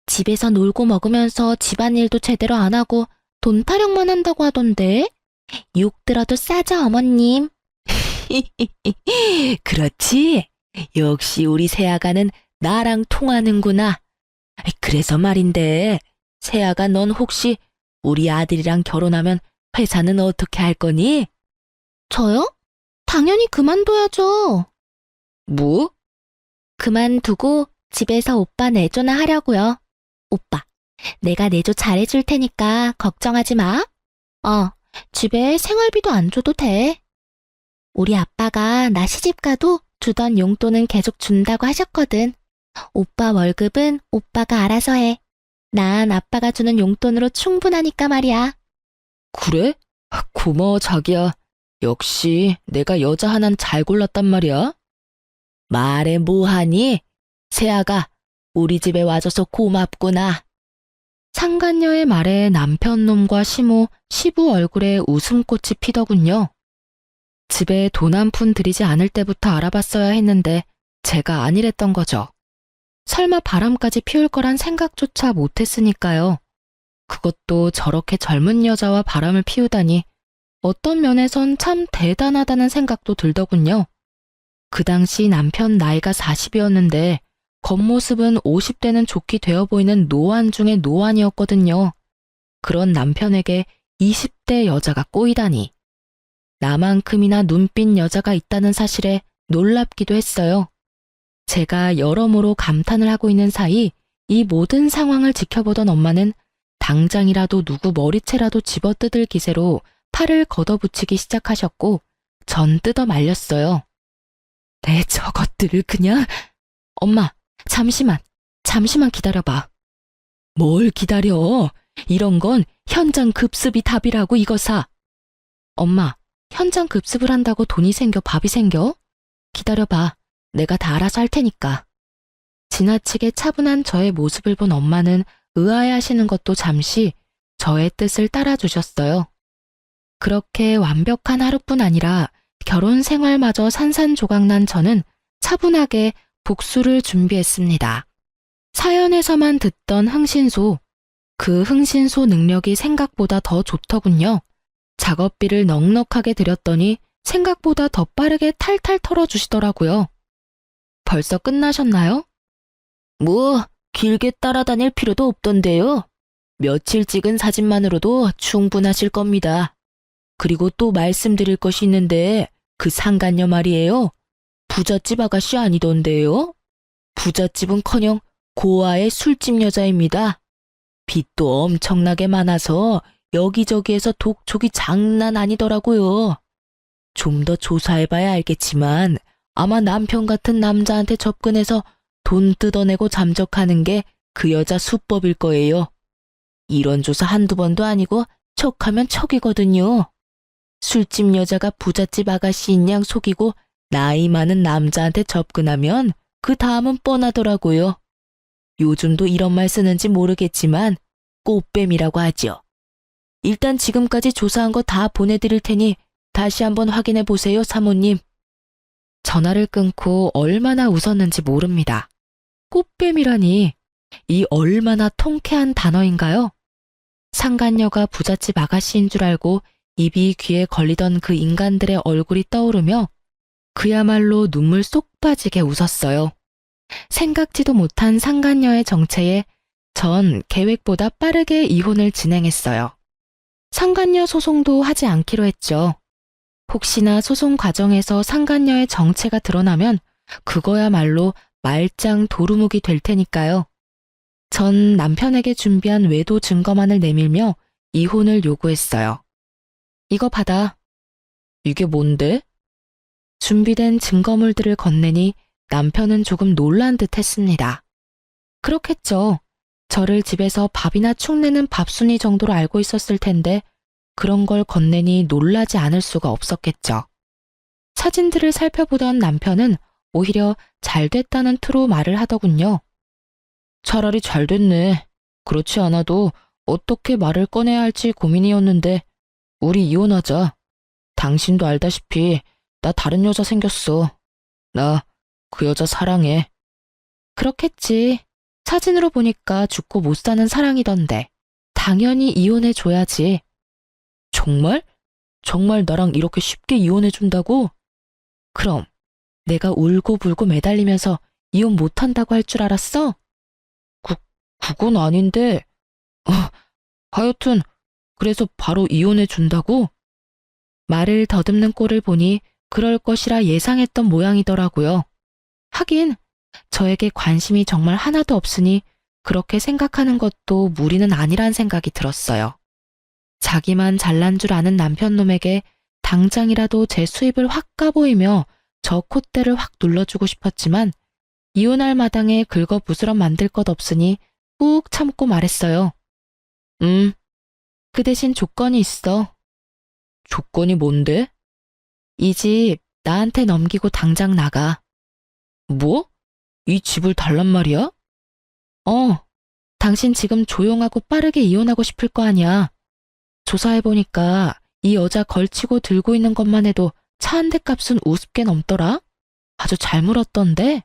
A: 집에서 놀고 먹으면서 집안일도 제대로 안 하고 돈 타령만 한다고 하던데. 욕 들어도 싸죠, 어머님. 그렇지? 역시 우리 새아가는 나랑 통하는구나. 그래서 말인데, 새아가 넌 혹시 우리 아들이랑 결혼하면 회사는 어떻게 할 거니? 저요? 당연히 그만둬야죠. 뭐? 그만두고 집에서 오빠 내조나 하려고요. 오빠, 내가 내조 잘해줄 테니까 걱정하지 마. 집에 생활비도 안 줘도 돼. 우리 아빠가 나 시집 가도 주던 용돈은 계속 준다고 하셨거든. 오빠 월급은 오빠가 알아서 해. 난 아빠가 주는 용돈으로 충분하니까 말이야. 그래? 고마워, 자기야. 역시 내가 여자 하나는 잘 골랐단 말이야. 말해 뭐하니? 세아가 우리 집에 와줘서 고맙구나. 상간녀의 말에 남편 놈과 시부 얼굴에 웃음꽃이 피더군요. 집에 돈 한 푼 들이지 않을 때부터 알아봤어야 했는데 제가 아니랬던 거죠. 설마 바람까지 피울 거란 생각조차 못했으니까요. 그것도 저렇게 젊은 여자와 바람을 피우다니 어떤 면에선 참 대단하다는 생각도 들더군요. 그 당시 남편 나이가 40이었는데 겉모습은 50대는 좋게 되어 보이는 노안 중의 노안이었거든요. 그런 남편에게 20대 여자가 꼬이다니. 나만큼이나 눈빛 여자가 있다는 사실에 놀랍기도 했어요. 제가 여러모로 감탄을 하고 있는 사이 이 모든 상황을 지켜보던 엄마는 당장이라도 누구 머리채라도 집어뜯을 기세로 팔을 걷어붙이기 시작하셨고 전 뜯어 말렸어요. 내 저것들을 그냥... 엄마, 잠시만 기다려봐. 뭘 기다려? 이런 건 현장 급습이 답이라고 이거사. 엄마, 현장 급습을 한다고 돈이 생겨 밥이 생겨? 기다려봐. 내가 다 알아서 할 테니까. 지나치게 차분한 저의 모습을 본 엄마는 의아해하시는 것도 잠시 저의 뜻을 따라주셨어요. 그렇게 완벽한 하루뿐 아니라 결혼 생활마저 산산조각난 저는 차분하게 복수를 준비했습니다. 사연에서만 듣던 흥신소, 그 흥신소 능력이 생각보다 더 좋더군요. 작업비를 넉넉하게 들였더니 생각보다 더 빠르게 탈탈 털어주시더라고요. 벌써 끝나셨나요? 뭐 길게 따라다닐 필요도 없던데요. 며칠 찍은 사진만으로도 충분하실 겁니다. 그리고 또 말씀드릴 것이 있는데 그 상간녀 말이에요. 부잣집 아가씨 아니던데요. 부잣집은커녕 고아의 술집 여자입니다. 빚도 엄청나게 많아서 여기저기에서 독촉이 장난 아니더라고요. 좀 더 조사해봐야 알겠지만 아마 남편 같은 남자한테 접근해서 돈 뜯어내고 잠적하는 게 그 여자 수법일 거예요. 이런 조사 한두 번도 아니고 척하면 척이거든요. 술집 여자가 부잣집 아가씨인 양 속이고 나이 많은 남자한테 접근하면 그 다음은 뻔하더라고요. 요즘도 이런 말 쓰는지 모르겠지만 꽃뱀이라고 하죠. 일단 지금까지 조사한 거 다 보내드릴 테니 다시 한번 확인해 보세요, 사모님. 전화를 끊고 얼마나 웃었는지 모릅니다. 꽃뱀이라니, 이 얼마나 통쾌한 단어인가요? 상간녀가 부잣집 아가씨인 줄 알고 입이 귀에 걸리던 그 인간들의 얼굴이 떠오르며 그야말로 눈물 쏙 빠지게 웃었어요. 생각지도 못한 상간녀의 정체에 전 계획보다 빠르게 이혼을 진행했어요. 상간녀 소송도 하지 않기로 했죠. 혹시나 소송 과정에서 상간녀의 정체가 드러나면 그거야말로 말짱 도루묵이 될 테니까요. 전 남편에게 준비한 외도 증거만을 내밀며 이혼을 요구했어요. 이거 받아. 이게 뭔데? 준비된 증거물들을 건네니 남편은 조금 놀란 듯 했습니다. 그렇겠죠. 저를 집에서 밥이나 축 내는 밥순이 정도로 알고 있었을 텐데 그런 걸 건네니 놀라지 않을 수가 없었겠죠. 사진들을 살펴보던 남편은 오히려 잘 됐다는 투로 말을 하더군요. 차라리 잘 됐네. 그렇지 않아도 어떻게 말을 꺼내야 할지 고민이었는데 우리 이혼하자. 당신도 알다시피 나 다른 여자 생겼어. 나 그 여자 사랑해. 그렇겠지. 사진으로 보니까 죽고 못 사는 사랑이던데. 당연히 이혼해줘야지. 정말? 정말 나랑 이렇게 쉽게 이혼해준다고? 그럼 내가 울고불고 매달리면서 이혼 못한다고 할 줄 알았어? 그건 아닌데. 하여튼 그래서 바로 이혼해준다고? 말을 더듬는 꼴을 보니 그럴 것이라 예상했던 모양이더라고요. 하긴 저에게 관심이 정말 하나도 없으니 그렇게 생각하는 것도 무리는 아니란 생각이 들었어요. 자기만 잘난 줄 아는 남편놈에게 당장이라도 제 수입을 확 까보이며 저 콧대를 확 눌러주고 싶었지만 이혼할 마당에 긁어부스럼 만들 것 없으니 꾹 참고 말했어요. 그 대신 조건이 있어. 조건이 뭔데? 이 집 나한테 넘기고 당장 나가. 뭐? 이 집을 달란 말이야? 당신 지금 조용하고 빠르게 이혼하고 싶을 거 아니야. 조사해보니까 이 여자 걸치고 들고 있는 것만 해도 차 한 대 값은 우습게 넘더라? 아주 잘 물었던데?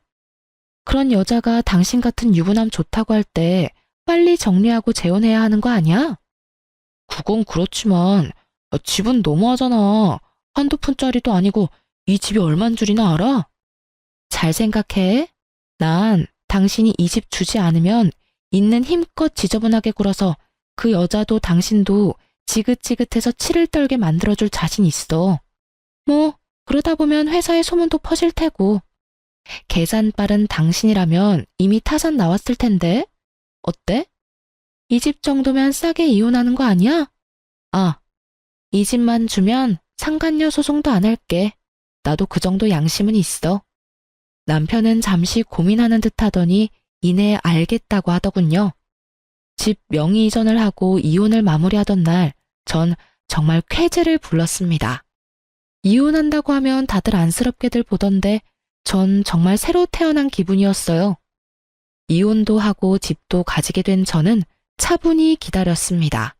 A: 그런 여자가 당신 같은 유부남 좋다고 할 때 빨리 정리하고 재혼해야 하는 거 아니야? 그건 그렇지만 집은 너무하잖아. 한두 푼짜리도 아니고 이 집이 얼만 줄이나 알아? 잘 생각해. 난 당신이 이 집 주지 않으면 있는 힘껏 지저분하게 굴어서 그 여자도 당신도 지긋지긋해서 치를 떨게 만들어줄 자신 있어. 뭐 그러다 보면 회사에 소문도 퍼질 테고. 계산 빠른 당신이라면 이미 타산 나왔을 텐데. 어때? 이 집 정도면 싸게 이혼하는 거 아니야? 이 집만 주면 상간녀 소송도 안 할게. 나도 그 정도 양심은 있어. 남편은 잠시 고민하는 듯 하더니 이내 알겠다고 하더군요. 집 명의 이전을 하고 이혼을 마무리하던 날, 전 정말 쾌재를 불렀습니다. 이혼한다고 하면 다들 안쓰럽게들 보던데 전 정말 새로 태어난 기분이었어요. 이혼도 하고 집도 가지게 된 저는 차분히 기다렸습니다.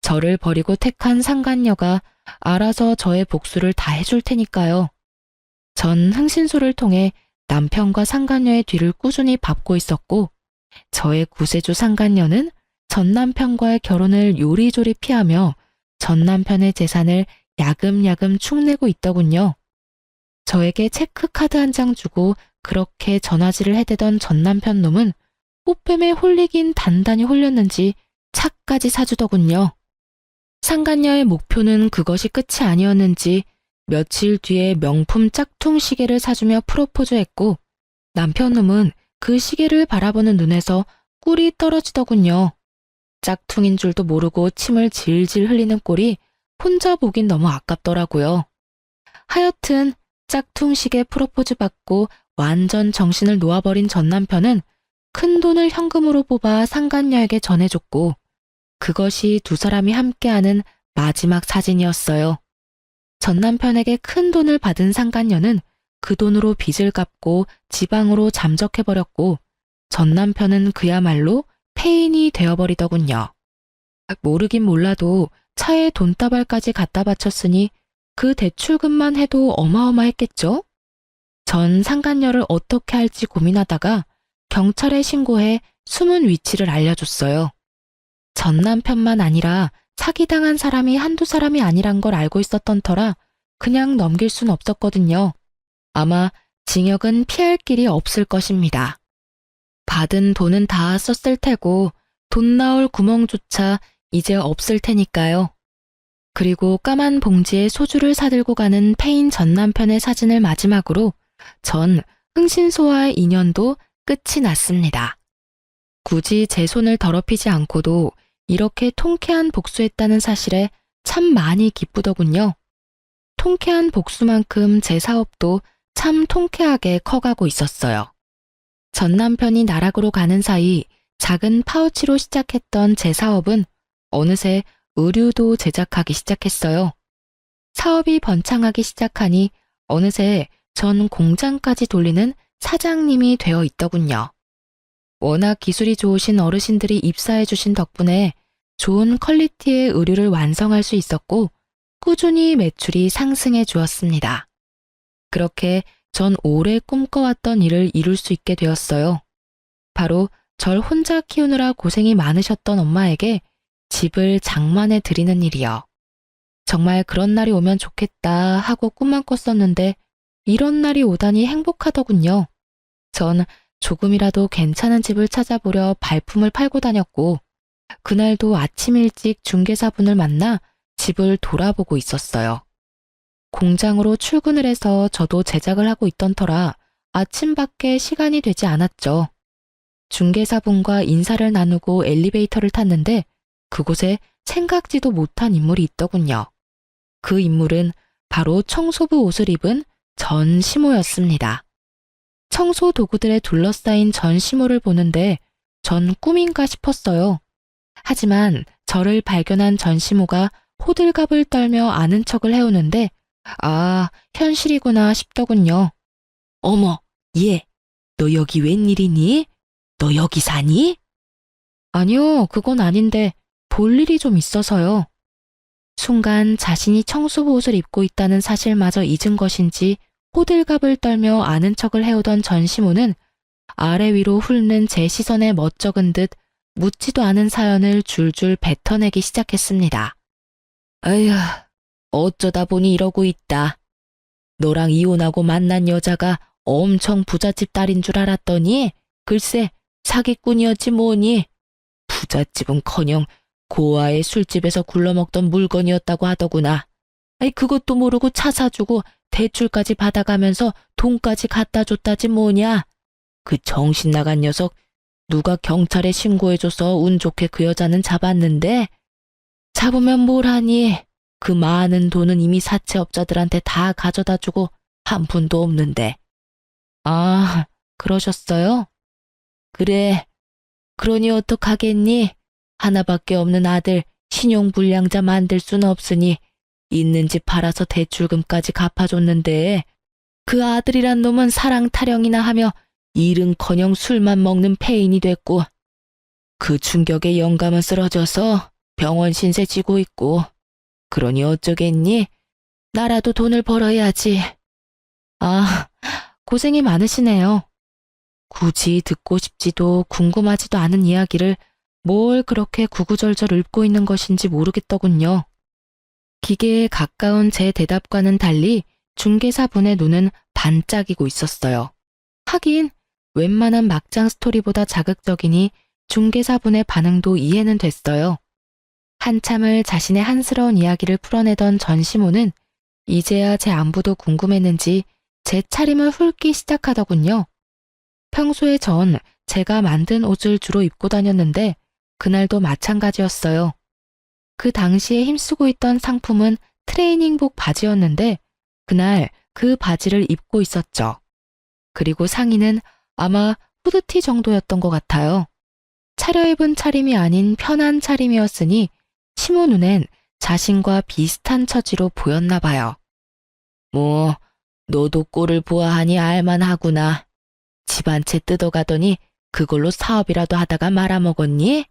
A: 저를 버리고 택한 상간녀가 알아서 저의 복수를 다 해줄 테니까요. 전 흥신소를 통해 남편과 상간녀의 뒤를 꾸준히 밟고 있었고, 저의 구세주 상간녀는 전 남편과의 결혼을 요리조리 피하며 전 남편의 재산을 야금야금 축내고 있더군요. 저에게 체크카드 한 장 주고 그렇게 전화질을 해대던 전 남편 놈은 꽃뱀에 홀리긴 단단히 홀렸는지 차까지 사주더군요. 상간녀의 목표는 그것이 끝이 아니었는지 며칠 뒤에 명품 짝퉁 시계를 사주며 프로포즈했고, 남편 놈은 그 시계를 바라보는 눈에서 꿀이 떨어지더군요. 짝퉁인 줄도 모르고 침을 질질 흘리는 꼴이 혼자 보긴 너무 아깝더라고요. 하여튼 짝퉁 시계 프로포즈 받고 완전 정신을 놓아버린 전 남편은 큰 돈을 현금으로 뽑아 상간녀에게 전해줬고, 그것이 두 사람이 함께하는 마지막 사진이었어요. 전 남편에게 큰 돈을 받은 상간녀는 그 돈으로 빚을 갚고 지방으로 잠적해버렸고, 전 남편은 그야말로 폐인이 되어버리더군요. 모르긴 몰라도 차에 돈다발까지 갖다 바쳤으니 그 대출금만 해도 어마어마했겠죠? 전 상간녀를 어떻게 할지 고민하다가 경찰에 신고해 숨은 위치를 알려줬어요. 전 남편만 아니라 사기당한 사람이 한두 사람이 아니란 걸 알고 있었던 터라 그냥 넘길 순 없었거든요. 아마 징역은 피할 길이 없을 것입니다. 받은 돈은 다 썼을 테고 돈 나올 구멍조차 이제 없을 테니까요. 그리고 까만 봉지에 소주를 사들고 가는 폐인 전 남편의 사진을 마지막으로 전 흥신소와의 인연도 끝이 났습니다. 굳이 제 손을 더럽히지 않고도 이렇게 통쾌한 복수했다는 사실에 참 많이 기쁘더군요. 통쾌한 복수만큼 제 사업도 참 통쾌하게 커가고 있었어요. 전 남편이 나락으로 가는 사이 작은 파우치로 시작했던 제 사업은 어느새 의류도 제작하기 시작했어요. 사업이 번창하기 시작하니 어느새 전 공장까지 돌리는 사장님이 되어 있더군요. 워낙 기술이 좋으신 어르신들이 입사해 주신 덕분에 좋은 퀄리티의 의류를 완성할 수 있었고 꾸준히 매출이 상승해 주었습니다. 그렇게 전 오래 꿈꿔왔던 일을 이룰 수 있게 되었어요. 바로 절 혼자 키우느라 고생이 많으셨던 엄마에게 집을 장만해 드리는 일이요. 정말 그런 날이 오면 좋겠다 하고 꿈만 꿨었는데 이런 날이 오다니 행복하더군요. 전 조금이라도 괜찮은 집을 찾아보려 발품을 팔고 다녔고 그날도 아침 일찍 중개사분을 만나 집을 돌아보고 있었어요. 공장으로 출근을 해서 저도 제작을 하고 있던 터라 아침밖에 시간이 되지 않았죠. 중개사분과 인사를 나누고 엘리베이터를 탔는데 그곳에 생각지도 못한 인물이 있더군요. 그 인물은 바로 청소부 옷을 입은 전시모였습니다. 청소 도구들에 둘러싸인 전시모를 보는데 전 꿈인가 싶었어요. 하지만 저를 발견한 전시모가 호들갑을 떨며 아는 척을 해오는데 아, 현실이구나 싶더군요. 어머, 얘, 너 여기 웬일이니? 너 여기 사니? 아니요, 그건 아닌데 볼 일이 좀 있어서요. 순간 자신이 청소부 옷을 입고 있다는 사실마저 잊은 것인지 호들갑을 떨며 아는 척을 해오던 전시모는 아래 위로 훑는 제 시선에 멋쩍은 듯 묻지도 않은 사연을 줄줄 뱉어내기 시작했습니다. 아휴, 어쩌다 보니 이러고 있다. 너랑 이혼하고 만난 여자가 엄청 부잣집 딸인 줄 알았더니 글쎄 사기꾼이었지 뭐니. 부잣집은커녕 고아의 술집에서 굴러먹던 물건이었다고 하더구나. 아이 그것도 모르고 차 사주고 대출까지 받아가면서 돈까지 갖다 줬다지 뭐냐. 그 정신 나간 녀석 누가 경찰에 신고해줘서 운 좋게 그 여자는 잡았는데 잡으면 뭘 하니. 그 많은 돈은 이미 사채업자들한테 다 가져다 주고 한 푼도 없는데. 아, 그러셨어요? 그래. 그러니 어떡하겠니? 하나밖에 없는 아들 신용불량자 만들 순 없으니 있는 집 팔아서 대출금까지 갚아줬는데 그 아들이란 놈은 사랑 타령이나 하며 일은커녕 술만 먹는 폐인이 됐고 그 충격에 영감은 쓰러져서 병원 신세 지고 있고 그러니 어쩌겠니? 나라도 돈을 벌어야지. 아, 고생이 많으시네요. 굳이 듣고 싶지도 궁금하지도 않은 이야기를 뭘 그렇게 구구절절 읊고 있는 것인지 모르겠더군요. 기계에 가까운 제 대답과는 달리 중개사분의 눈은 반짝이고 있었어요. 하긴 웬만한 막장 스토리보다 자극적이니 중개사분의 반응도 이해는 됐어요. 한참을 자신의 한스러운 이야기를 풀어내던 전시모는 이제야 제 안부도 궁금했는지 제 차림을 훑기 시작하더군요. 평소에 전 제가 만든 옷을 주로 입고 다녔는데 그날도 마찬가지였어요. 그 당시에 힘쓰고 있던 상품은 트레이닝복 바지였는데 그날 그 바지를 입고 있었죠. 그리고 상의는 아마 후드티 정도였던 것 같아요. 차려입은 차림이 아닌 편한 차림이었으니 시모 눈엔 자신과 비슷한 처지로 보였나 봐요. 뭐 너도 꼴을 보아하니 알만하구나. 집 한 채 뜯어가더니 그걸로 사업이라도 하다가 말아먹었니?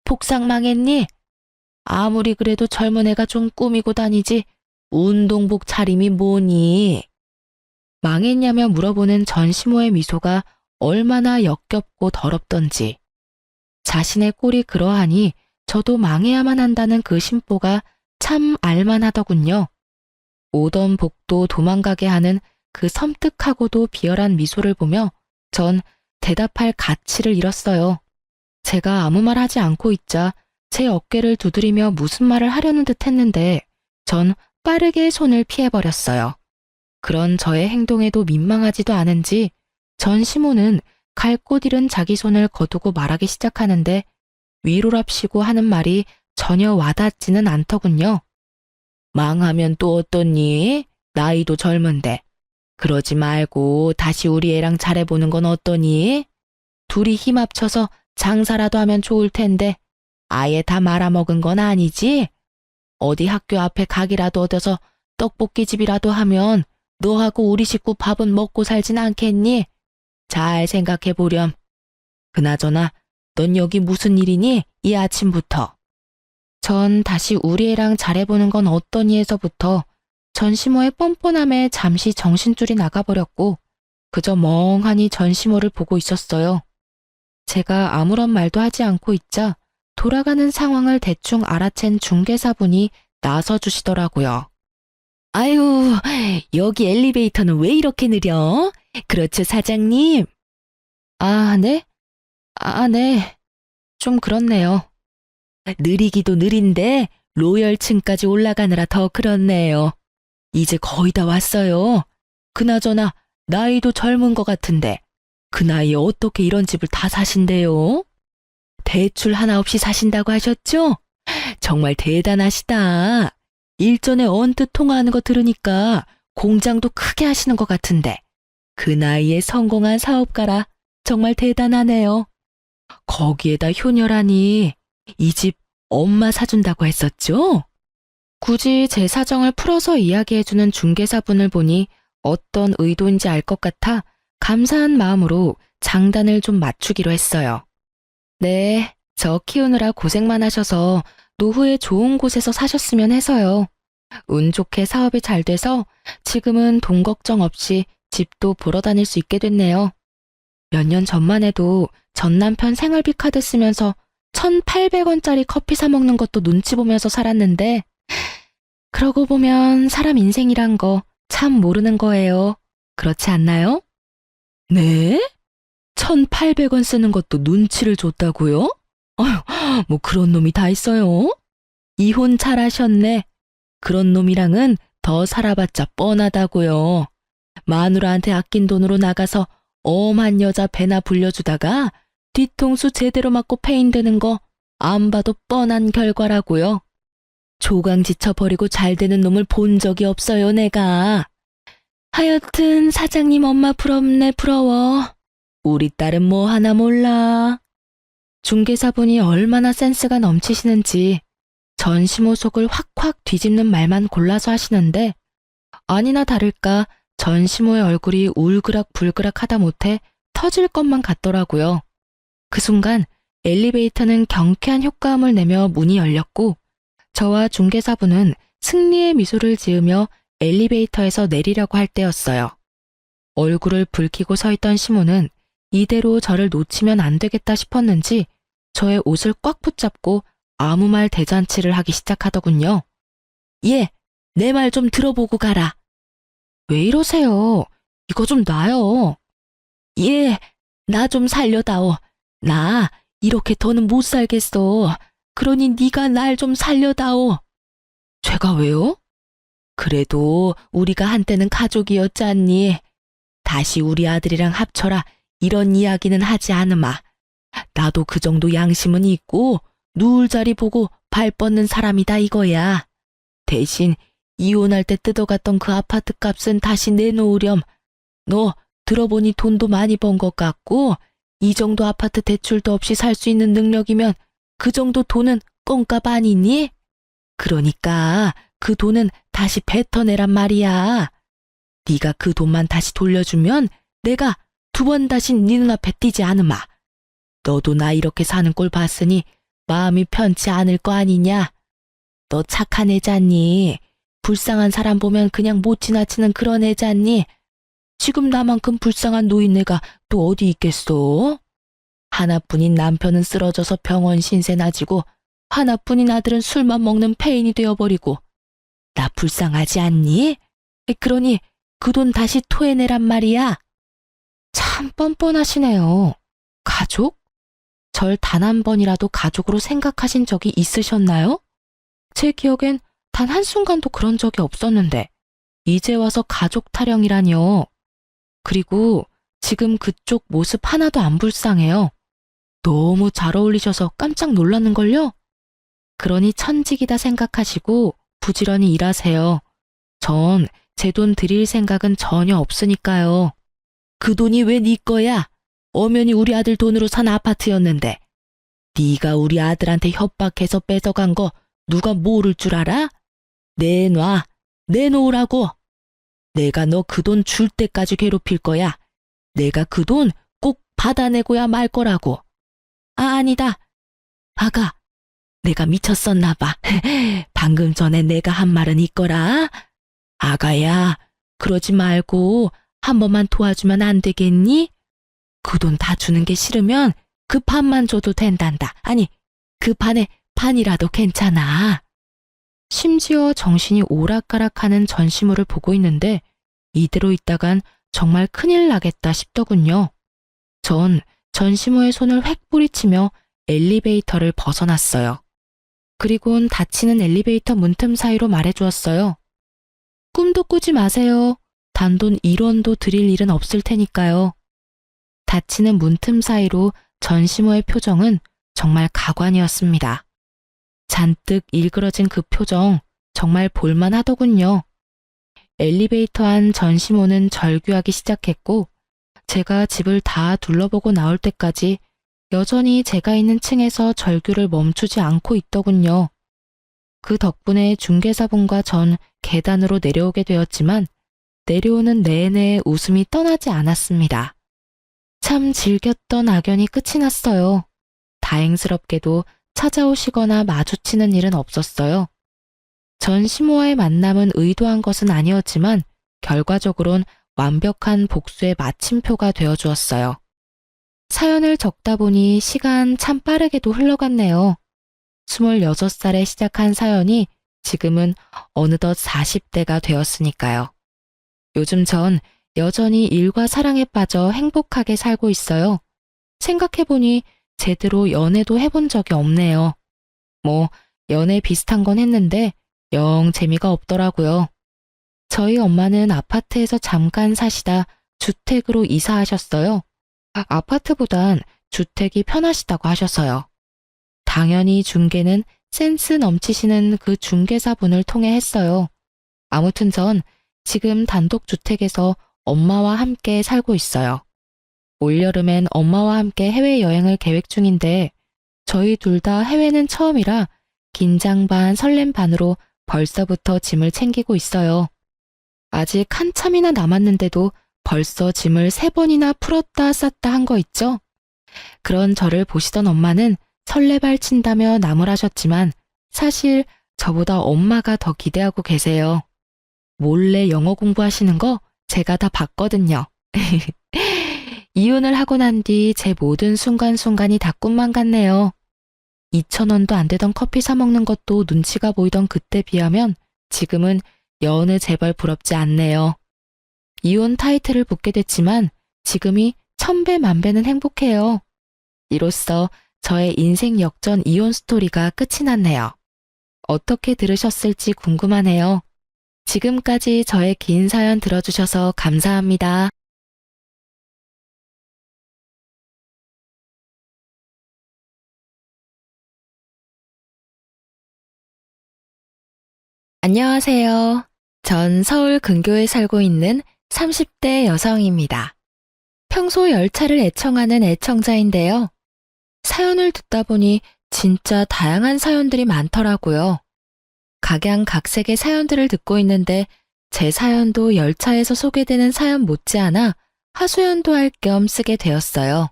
A: 복상 망했니? 아무리 그래도 젊은 애가 좀 꾸미고 다니지 운동복 차림이 뭐니? 망했냐며 물어보는 전시모의 미소가 얼마나 역겹고 더럽던지. 자신의 꼴이 그러하니 저도 망해야만 한다는 그 심보가 참 알만하더군요. 오던 복도 도망가게 하는 그 섬뜩하고도 비열한 미소를 보며 전 대답할 가치를 잃었어요. 제가 아무 말 하지 않고 있자 제 어깨를 두드리며 무슨 말을 하려는 듯 했는데 전 빠르게 손을 피해버렸어요. 그런 저의 행동에도 민망하지도 않은지 전시모는 갈 곳 잃은 자기 손을 거두고 말하기 시작하는데 위로랍시고 하는 말이 전혀 와닿지는 않더군요. 망하면 또 어떠니? 나이도 젊은데. 그러지 말고 다시 우리 애랑 잘해보는 건 어떠니? 둘이 힘 합쳐서 장사라도 하면 좋을 텐데 아예 다 말아먹은 건 아니지? 어디 학교 앞에 가게라도 얻어서 떡볶이집이라도 하면 너하고 우리 식구 밥은 먹고 살진 않겠니? 잘 생각해보렴. 그나저나 넌 여기 무슨 일이니? 이 아침부터. 전 다시 우리 애랑 잘해보는 건 어떠니에서부터 전시모의 뻔뻔함에 잠시 정신줄이 나가버렸고 그저 멍하니 전시모를 보고 있었어요. 제가 아무런 말도 하지 않고 있자 돌아가는 상황을 대충 알아챈 중개사분이 나서주시더라고요. 아유, 여기 엘리베이터는 왜 이렇게 느려? 그렇죠, 사장님? 아, 네? 네. 좀 그렇네요. 느리기도 느린데 로열층까지 올라가느라 더 그렇네요. 이제 거의 다 왔어요. 그나저나 나이도 젊은 것 같은데 그 나이에 어떻게 이런 집을 다 사신대요? 대출 하나 없이 사신다고 하셨죠? 정말 대단하시다. 일전에 언뜻 통화하는 거 들으니까 공장도 크게 하시는 것 같은데 그 나이에 성공한 사업가라 정말 대단하네요. 거기에다 효녀라니 이 집 엄마 사준다고 했었죠? 굳이 제 사정을 풀어서 이야기해주는 중개사분을 보니 어떤 의도인지 알 것 같아 감사한 마음으로 장단을 좀 맞추기로 했어요. 네, 저 키우느라 고생만 하셔서 노후에 좋은 곳에서 사셨으면 해서요. 운 좋게 사업이 잘 돼서 지금은 돈 걱정 없이 집도 보러 다닐 수 있게 됐네요. 몇 년 전만 해도 전 남편 생활비 카드 쓰면서 1,800원짜리 커피 사 먹는 것도 눈치 보면서 살았는데 그러고 보면 사람 인생이란 거 참 모르는 거예요. 그렇지 않나요? 네? 1,800원 쓰는 것도 눈치를 줬다고요? 어휴, 뭐 그런 놈이 다 있어요. 이혼 잘하셨네. 그런 놈이랑은 더 살아봤자 뻔하다고요. 마누라한테 아낀 돈으로 나가서 엄한 여자 배나 불려주다가 뒤통수 제대로 맞고 페인되는 거 안 봐도 뻔한 결과라고요. 조강지쳐 버리고 잘 되는 놈을 본 적이 없어요, 내가. 하여튼 사장님 엄마 부럽네, 부러워. 우리 딸은 뭐 하나 몰라. 중개사분이 얼마나 센스가 넘치시는지 전시모 속을 확확 뒤집는 말만 골라서 하시는데 아니나 다를까 전시모의 얼굴이 울그락불그락 하다 못해 터질 것만 같더라고요. 그 순간 엘리베이터는 경쾌한 효과음을 내며 문이 열렸고 저와 중개사분은 승리의 미소를 지으며 엘리베이터에서 내리려고 할 때였어요. 얼굴을 붉히고 서 있던 시모는 이대로 저를 놓치면 안 되겠다 싶었는지 저의 옷을 꽉 붙잡고 아무 말 대잔치를 하기 시작하더군요. 예, 내 말 좀 들어보고 가라. 왜 이러세요? 이거 좀 놔요. 예, 나 좀 살려다오. 나 이렇게 더는 못 살겠어. 그러니 네가 날 좀 살려다오. 제가 왜요? 그래도 우리가 한때는 가족이었잖니. 다시 우리 아들이랑 합쳐라 이런 이야기는 하지 않으마. 나도 그 정도 양심은 있고 누울 자리 보고 발 뻗는 사람이다 이거야. 대신 이혼할 때 뜯어갔던 그 아파트 값은 다시 내놓으렴. 너 들어보니 돈도 많이 번 것 같고 이 정도 아파트 대출도 없이 살 수 있는 능력이면 그 정도 돈은 껌값 아니니? 그러니까 그 돈은 다시 뱉어내란 말이야. 네가 그 돈만 다시 돌려주면 내가 2번 다시 네 눈앞에 띄지 않으마. 너도 나 이렇게 사는 꼴 봤으니 마음이 편치 않을 거 아니냐. 너 착한 애잖니. 불쌍한 사람 보면 그냥 못 지나치는 그런 애잖니. 지금 나만큼 불쌍한 노인네가 또 어디 있겠어? 하나뿐인 남편은 쓰러져서 병원 신세 나지고 하나뿐인 아들은 술만 먹는 폐인이 되어버리고 나 불쌍하지 않니? 그러니 그 돈 다시 토해내란 말이야. 참 뻔뻔하시네요. 가족? 절 단 한 번이라도 가족으로 생각하신 적이 있으셨나요? 제 기억엔 단 한순간도 그런 적이 없었는데 이제 와서 가족 타령이라니요. 그리고 지금 그쪽 모습 하나도 안 불쌍해요. 너무 잘 어울리셔서 깜짝 놀랐는걸요? 그러니 천직이다 생각하시고 부지런히 일하세요. 전 제 돈 드릴 생각은 전혀 없으니까요. 그 돈이 왜 네 거야? 엄연히 우리 아들 돈으로 산 아파트였는데. 네가 우리 아들한테 협박해서 뺏어간 거 누가 모를 줄 알아? 내놔. 내놓으라고. 내가 너 그 돈 줄 때까지 괴롭힐 거야. 내가 그 돈 꼭 받아내고야 말 거라고. 아니다. 아가, 내가 미쳤었나 봐. 방금 전에 내가 한 말은 있거라. 아가야, 그러지 말고 한 번만 도와주면 안 되겠니? 그 돈 다 주는 게 싫으면 그 반만 줘도 된단다. 아니, 그 반에 반이라도 괜찮아. 심지어 정신이 오락가락하는 전시물을 보고 있는데 이대로 있다간 정말 큰일 나겠다 싶더군요. 전 전시모의 손을 획 뿌리치며 엘리베이터를 벗어났어요. 그리곤 닫히는 엘리베이터 문틈 사이로 말해주었어요. 꿈도 꾸지 마세요. 단돈 1원도 드릴 일은 없을 테니까요. 닫히는 문틈 사이로 전시모의 표정은 정말 가관이었습니다. 잔뜩 일그러진 그 표정 정말 볼만하더군요. 엘리베이터 안 전시모는 절규하기 시작했고 제가 집을 다 둘러보고 나올 때까지 여전히 제가 있는 층에서 절규를 멈추지 않고 있더군요. 그 덕분에 중개사분과 전 계단으로 내려오게 되었지만 내려오는 내내 웃음이 떠나지 않았습니다. 참 즐겼던 악연이 끝이 났어요. 다행스럽게도 찾아오시거나 마주치는 일은 없었어요. 전시모와의 만남은 의도한 것은 아니었지만 결과적으로는 완벽한 복수의 마침표가 되어주었어요. 사연을 적다 보니 시간 참 빠르게도 흘러갔네요. 26살에 시작한 사연이 지금은 어느덧 40대가 되었으니까요. 요즘 전 여전히 일과 사랑에 빠져 행복하게 살고 있어요. 생각해보니 제대로 연애도 해본 적이 없네요. 뭐 연애 비슷한 건 했는데 영 재미가 없더라고요. 저희 엄마는 아파트에서 잠깐 사시다 주택으로 이사하셨어요. 아파트보단 주택이 편하시다고 하셔서요. 당연히 중개는 센스 넘치시는 그 중개사분을 통해 했어요. 아무튼 전 지금 단독주택에서 엄마와 함께 살고 있어요. 올여름엔 엄마와 함께 해외여행을 계획 중인데 저희 둘 다 해외는 처음이라 긴장 반 설렘 반으로 벌써부터 짐을 챙기고 있어요. 아직 한참이나 남았는데도 벌써 짐을 3번이나 풀었다 쌌다 한 거 있죠? 그런 저를 보시던 엄마는 설레발 친다며 나무라셨지만 사실 저보다 엄마가 더 기대하고 계세요. 몰래 영어 공부하시는 거 제가 다 봤거든요. 이혼을 하고 난 뒤 제 모든 순간순간이 다 꿈만 같네요. 2,000원도 안 되던 커피 사 먹는 것도 눈치가 보이던 그때 비하면 지금은 여느 제발 부럽지 않네요. 이혼 타이틀을 붙게 됐지만 지금이 1000배 만배는 행복해요. 이로써 저의 인생 역전 이혼 스토리가 끝이 났네요. 어떻게 들으셨을지 궁금하네요. 지금까지 저의 긴 사연 들어주셔서 감사합니다. 안녕하세요. 전 서울 근교에 살고 있는 30대 여성입니다. 평소 열차를 애청하는 애청자인데요. 사연을 듣다 보니 진짜 다양한 사연들이 많더라고요. 각양각색의 사연들을 듣고 있는데 제 사연도 열차에서 소개되는 사연 못지않아 하소연도 할 겸 쓰게 되었어요.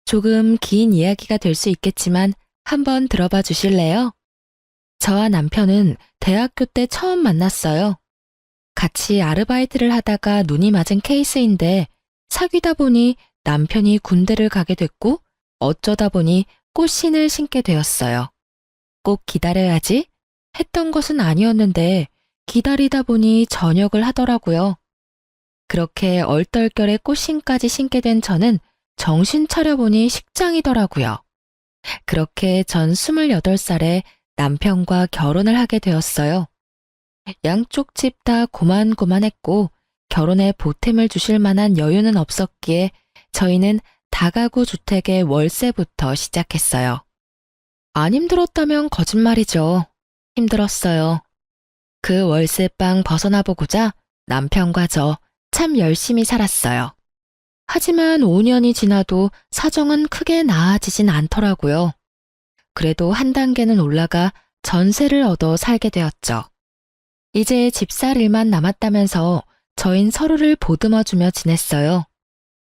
A: 조금 긴 이야기가 될 수 있겠지만 한번 들어봐 주실래요? 저와 남편은 대학교 때 처음 만났어요. 같이 아르바이트를 하다가 눈이 맞은 케이스인데 사귀다 보니 남편이 군대를 가게 됐고 어쩌다 보니 꽃신을 신게 되었어요. 꼭 기다려야지 했던 것은 아니었는데 기다리다 보니 전역을 하더라고요. 그렇게 얼떨결에 꽃신까지 신게 된 저는 정신 차려보니 식장이더라고요. 그렇게 전 28살에 남편과 결혼을 하게 되었어요. 양쪽 집 다 고만고만했고 결혼에 보탬을 주실 만한 여유는 없었기에 저희는 다가구 주택의 월세부터 시작했어요. 안 힘들었다면 거짓말이죠. 힘들었어요. 그 월세방 벗어나보고자 남편과 저 참 열심히 살았어요. 하지만 5년이 지나도 사정은 크게 나아지진 않더라고요. 그래도 한 단계는 올라가 전세를 얻어 살게 되었죠. 이제 집 살 일만 남았다면서 저흰 서로를 보듬어주며 지냈어요.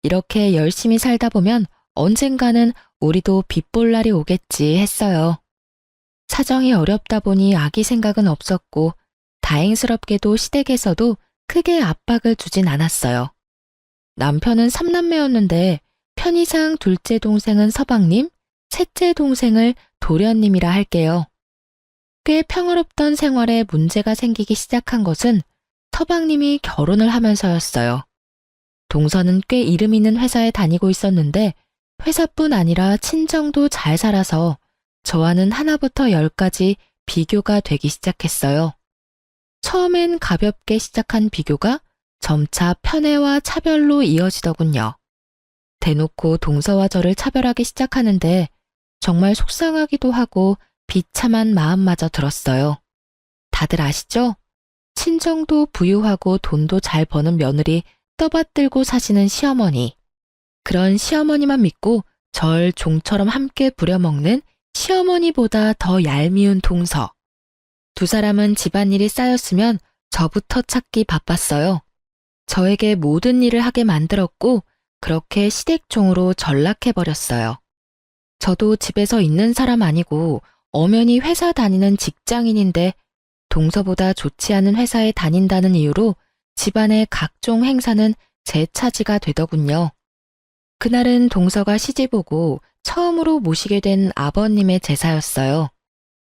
A: 이렇게 열심히 살다 보면 언젠가는 우리도 빚 볼 날이 오겠지 했어요. 사정이 어렵다 보니 아기 생각은 없었고 다행스럽게도 시댁에서도 크게 압박을 주진 않았어요. 남편은 3남매였는데 편의상 둘째 동생은 서방님, 셋째 동생을 도련님이라 할게요. 꽤 평화롭던 생활에 문제가 생기기 시작한 것은 서방님이 결혼을 하면서였어요. 동서는 꽤 이름 있는 회사에 다니고 있었는데 회사뿐 아니라 친정도 잘 살아서 저와는 하나부터 10까지 비교가 되기 시작했어요. 처음엔 가볍게 시작한 비교가 점차 편애와 차별로 이어지더군요. 대놓고 동서와 저를 차별하기 시작하는데 정말 속상하기도 하고 비참한 마음마저 들었어요. 다들 아시죠? 친정도 부유하고 돈도 잘 버는 며느리 떠받들고 사시는 시어머니. 그런 시어머니만 믿고 절 종처럼 함께 부려먹는 시어머니보다 더 얄미운 동서. 두 사람은 집안일이 쌓였으면 저부터 찾기 바빴어요. 저에게 모든 일을 하게 만들었고 그렇게 시댁종으로 전락해버렸어요. 저도 집에서 있는 사람 아니고 엄연히 회사 다니는 직장인인데 동서보다 좋지 않은 회사에 다닌다는 이유로 집안의 각종 행사는 제 차지가 되더군요. 그날은 동서가 시집오고 처음으로 모시게 된 아버님의 제사였어요.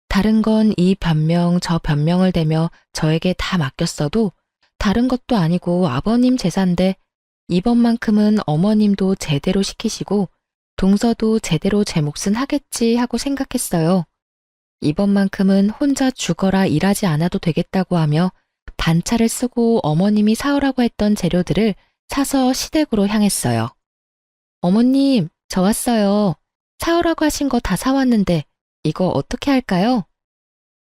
A: 다른 건 이 변명 저 변명을 대며 저에게 다 맡겼어도 다른 것도 아니고 아버님 제사인데 이번만큼은 어머님도 제대로 시키시고 동서도 제대로 제 몫은 하겠지 하고 생각했어요. 이번만큼은 혼자 죽어라 일하지 않아도 되겠다고 하며 반차를 쓰고 어머님이 사오라고 했던 재료들을 사서 시댁으로 향했어요. 어머님, 저 왔어요. 사오라고 하신 거 다 사왔는데 이거 어떻게 할까요?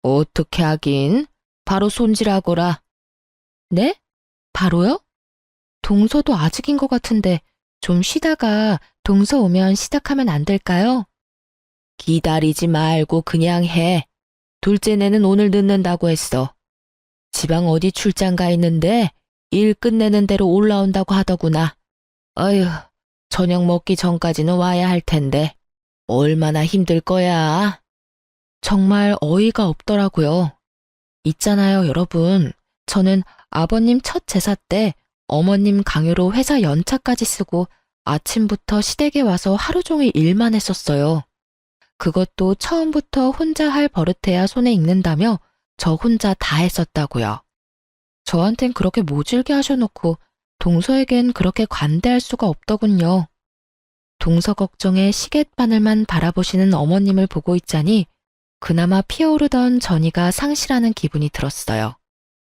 A: 어떻게 하긴? 바로 손질하거라. 네? 바로요? 동서도 아직인 것 같은데 좀 쉬다가 동서 오면 시작하면 안 될까요? 기다리지 말고 그냥 해. 둘째네는 오늘 늦는다고 했어. 지방 어디 출장 가 있는데 일 끝내는 대로 올라온다고 하더구나. 어휴, 저녁 먹기 전까지는 와야 할 텐데 얼마나 힘들 거야. 정말 어이가 없더라고요. 있잖아요, 여러분. 저는 아버님 첫 제사 때 어머님 강요로 회사 연차까지 쓰고 아침부터 시댁에 와서 하루 종일 일만 했었어요. 그것도 처음부터 혼자 할 버릇해야 손에 익는다며 저 혼자 다 했었다고요. 저한텐 그렇게 모질게 하셔놓고 동서에겐 그렇게 관대할 수가 없더군요. 동서 걱정에 시갯바늘만 바라보시는 어머님을 보고 있자니 그나마 피어오르던 전이가 상실하는 기분이 들었어요.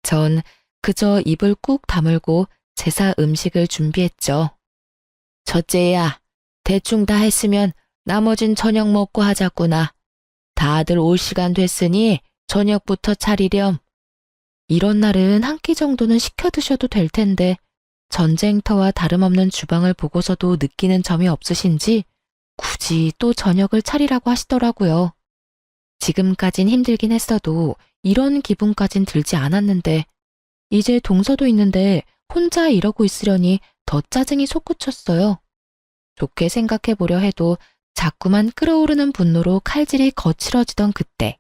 A: 전 그저 입을 꾹 다물고 제사 음식을 준비했죠. 첫째야, 대충 다 했으면 나머진 저녁 먹고 하자꾸나. 다들 올 시간 됐으니 저녁부터 차리렴. 이런 날은 한 끼 정도는 시켜 드셔도 될 텐데 전쟁터와 다름없는 주방을 보고서도 느끼는 점이 없으신지 굳이 또 저녁을 차리라고 하시더라고요. 지금까진 힘들긴 했어도 이런 기분까진 들지 않았는데 이제 동서도 있는데 혼자 이러고 있으려니 더 짜증이 솟구쳤어요. 좋게 생각해보려 해도 자꾸만 끓어오르는 분노로 칼질이 거칠어지던 그때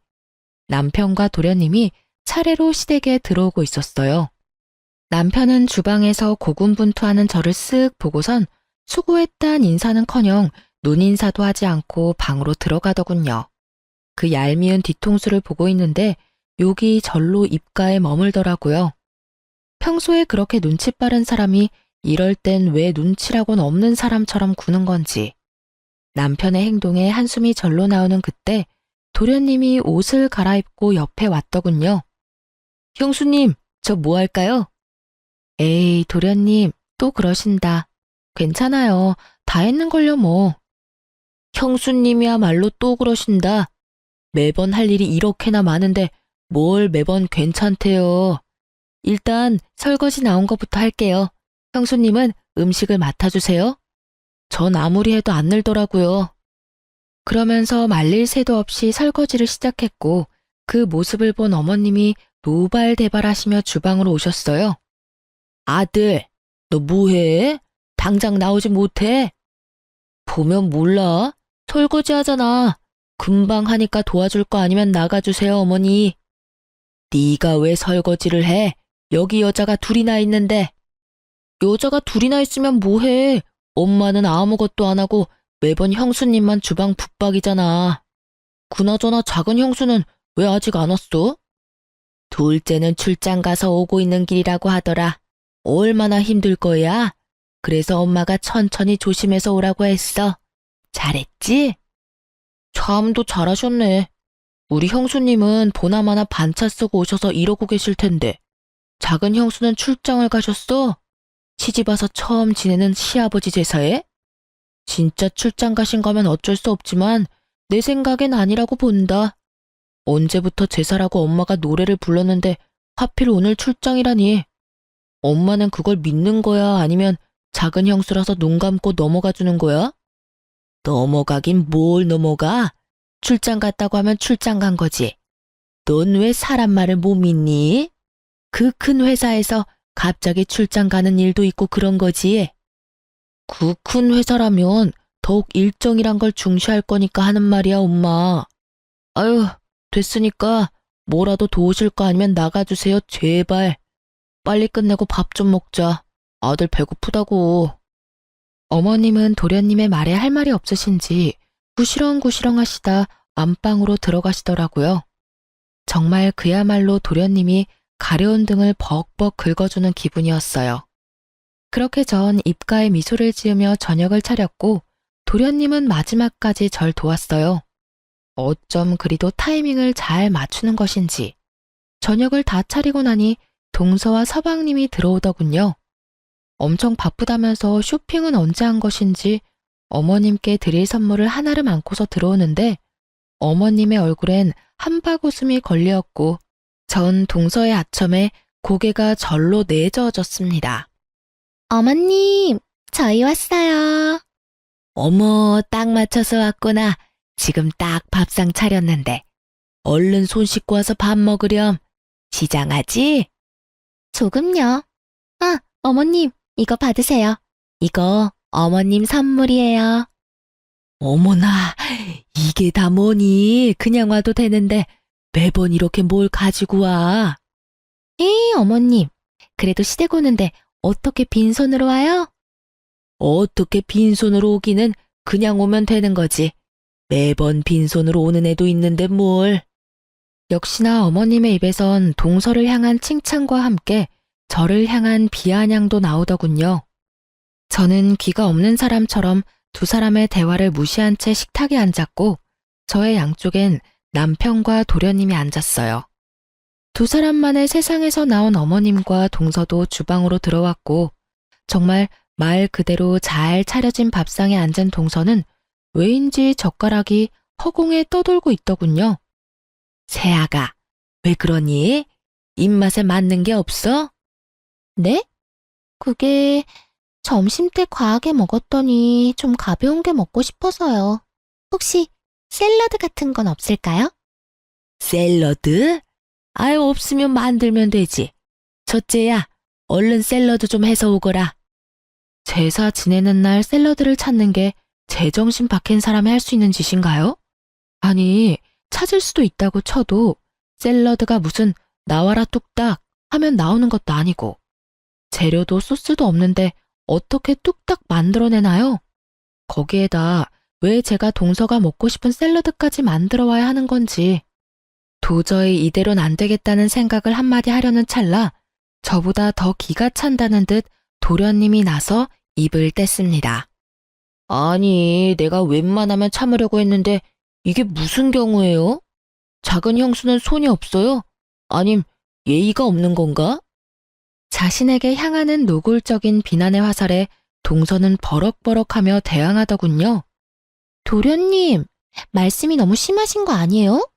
A: 남편과 도련님이 차례로 시댁에 들어오고 있었어요. 남편은 주방에서 고군분투하는 저를 쓱 보고선 수고했단 인사는커녕 눈인사도 하지 않고 방으로 들어가더군요. 그 얄미운 뒤통수를 보고 있는데 욕이 절로 입가에 머물더라고요. 평소에 그렇게 눈치 빠른 사람이 이럴 땐 왜 눈치라고는 없는 사람처럼 구는 건지. 남편의 행동에 한숨이 절로 나오는 그때 도련님이 옷을 갈아입고 옆에 왔더군요. 형수님, 저 뭐 할까요? 에이, 도련님, 또 그러신다. 괜찮아요. 다 했는걸요 뭐. 형수님이야말로 또 그러신다. 매번 할 일이 이렇게나 많은데 뭘 매번 괜찮대요. 일단 설거지 나온 것부터 할게요. 형수님은 음식을 맡아주세요. 전 아무리 해도 안 늘더라고요. 그러면서 말릴 새도 없이 설거지를 시작했고 그 모습을 본 어머님이 노발대발하시며 주방으로 오셨어요. 아들, 너 뭐해? 당장 나오지 못해? 보면 몰라. 설거지 하잖아. 금방 하니까 도와줄 거 아니면 나가주세요, 어머니. 네가 왜 설거지를 해? 여기 여자가 둘이나 있는데. 여자가 둘이나 있으면 뭐해? 엄마는 아무것도 안 하고 매번 형수님만 주방 붙박이잖아. 그나저나 작은 형수는 왜 아직 안 왔어? 둘째는 출장 가서 오고 있는 길이라고 하더라. 얼마나 힘들 거야? 그래서 엄마가 천천히 조심해서 오라고 했어. 잘했지? 참도 잘하셨네. 우리 형수님은 보나마나 반차 쓰고 오셔서 이러고 계실 텐데 작은 형수는 출장을 가셨어? 시집와서 처음 지내는 시아버지 제사에? 진짜 출장 가신 거면 어쩔 수 없지만 내 생각엔 아니라고 본다. 언제부터 제사라고 엄마가 노래를 불렀는데 하필 오늘 출장이라니. 엄마는 그걸 믿는 거야? 아니면 작은 형수라서 눈 감고 넘어가 주는 거야? 넘어가긴 뭘 넘어가? 출장 갔다고 하면 출장 간 거지. 넌 왜 사람 말을 못 믿니? 그 큰 회사에서 갑자기 출장 가는 일도 있고 그런 거지. 그 큰 회사라면 더욱 일정이란 걸 중시할 거니까 하는 말이야, 엄마. 아유, 됐으니까 뭐라도 도우실 거 아니면 나가주세요, 제발. 빨리 끝내고 밥 좀 먹자. 아들 배고프다고. 어머님은 도련님의 말에 할 말이 없으신지 구시렁구시렁 하시다 안방으로 들어가시더라고요. 정말 그야말로 도련님이 가려운 등을 벅벅 긁어주는 기분이었어요. 그렇게 전 입가에 미소를 지으며 저녁을 차렸고 도련님은 마지막까지 절 도왔어요. 어쩜 그리도 타이밍을 잘 맞추는 것인지 저녁을 다 차리고 나니 동서와 서방님이 들어오더군요. 엄청 바쁘다면서 쇼핑은 언제 한 것인지 어머님께 드릴 선물을 하나를 안고서 들어오는데 어머님의 얼굴엔 한바구음이 걸려있고 전 동서의 아첨에 고개가 절로 내저어졌습니다. 어머님, 저희 왔어요. 어머, 딱 맞춰서 왔구나. 지금 딱 밥상 차렸는데. 얼른 손 씻고 와서 밥 먹으렴. 시장하지? 조금요. 아, 어머님, 이거 받으세요. 이거 어머님 선물이에요. 어머나, 이게 다 뭐니? 그냥 와도 되는데 매번 이렇게 뭘 가지고 와? 에이, 어머님. 그래도 시댁 오는데 어떻게 빈손으로 와요? 어떻게 빈손으로 오기는 그냥 오면 되는 거지. 매번 빈손으로 오는 애도 있는데 뭘. 역시나 어머님의 입에선 동서를 향한 칭찬과 함께 저를 향한 비아냥도 나오더군요. 저는 귀가 없는 사람처럼 두 사람의 대화를 무시한 채 식탁에 앉았고 저의 양쪽엔 남편과 도련님이 앉았어요. 두 사람만의 세상에서 나온 어머님과 동서도 주방으로 들어왔고 정말 말 그대로 잘 차려진 밥상에 앉은 동서는 왜인지 젓가락이 허공에 떠돌고 있더군요. 새아가, 왜 그러니? 입맛에 맞는 게 없어? 네? 그게 점심때 과하게 먹었더니 좀 가벼운 게 먹고 싶어서요. 혹시 샐러드 같은 건 없을까요? 샐러드? 아유, 없으면 만들면 되지. 첫째야, 얼른 샐러드 좀 해서 오거라. 제사 지내는 날 샐러드를 찾는 게 제정신 박힌 사람이 할 수 있는 짓인가요? 아니, 찾을 수도 있다고 쳐도 샐러드가 무슨 나와라 뚝딱 하면 나오는 것도 아니고 재료도 소스도 없는데 어떻게 뚝딱 만들어내나요? 거기에다 왜 제가 동서가 먹고 싶은 샐러드까지 만들어 와야 하는 건지 도저히 이대로는 안 되겠다는 생각을 한마디 하려는 찰나 저보다 더 기가 찬다는 듯 도련님이 나서 입을 뗐습니다. 아니, 내가 웬만하면 참으려고 했는데 이게 무슨 경우예요? 작은 형수는 손이 없어요? 아님 예의가 없는 건가? 자신에게 향하는 노골적인 비난의 화살에 동서는 버럭버럭하며 대항하더군요. 도련님, 말씀이 너무 심하신 거 아니에요?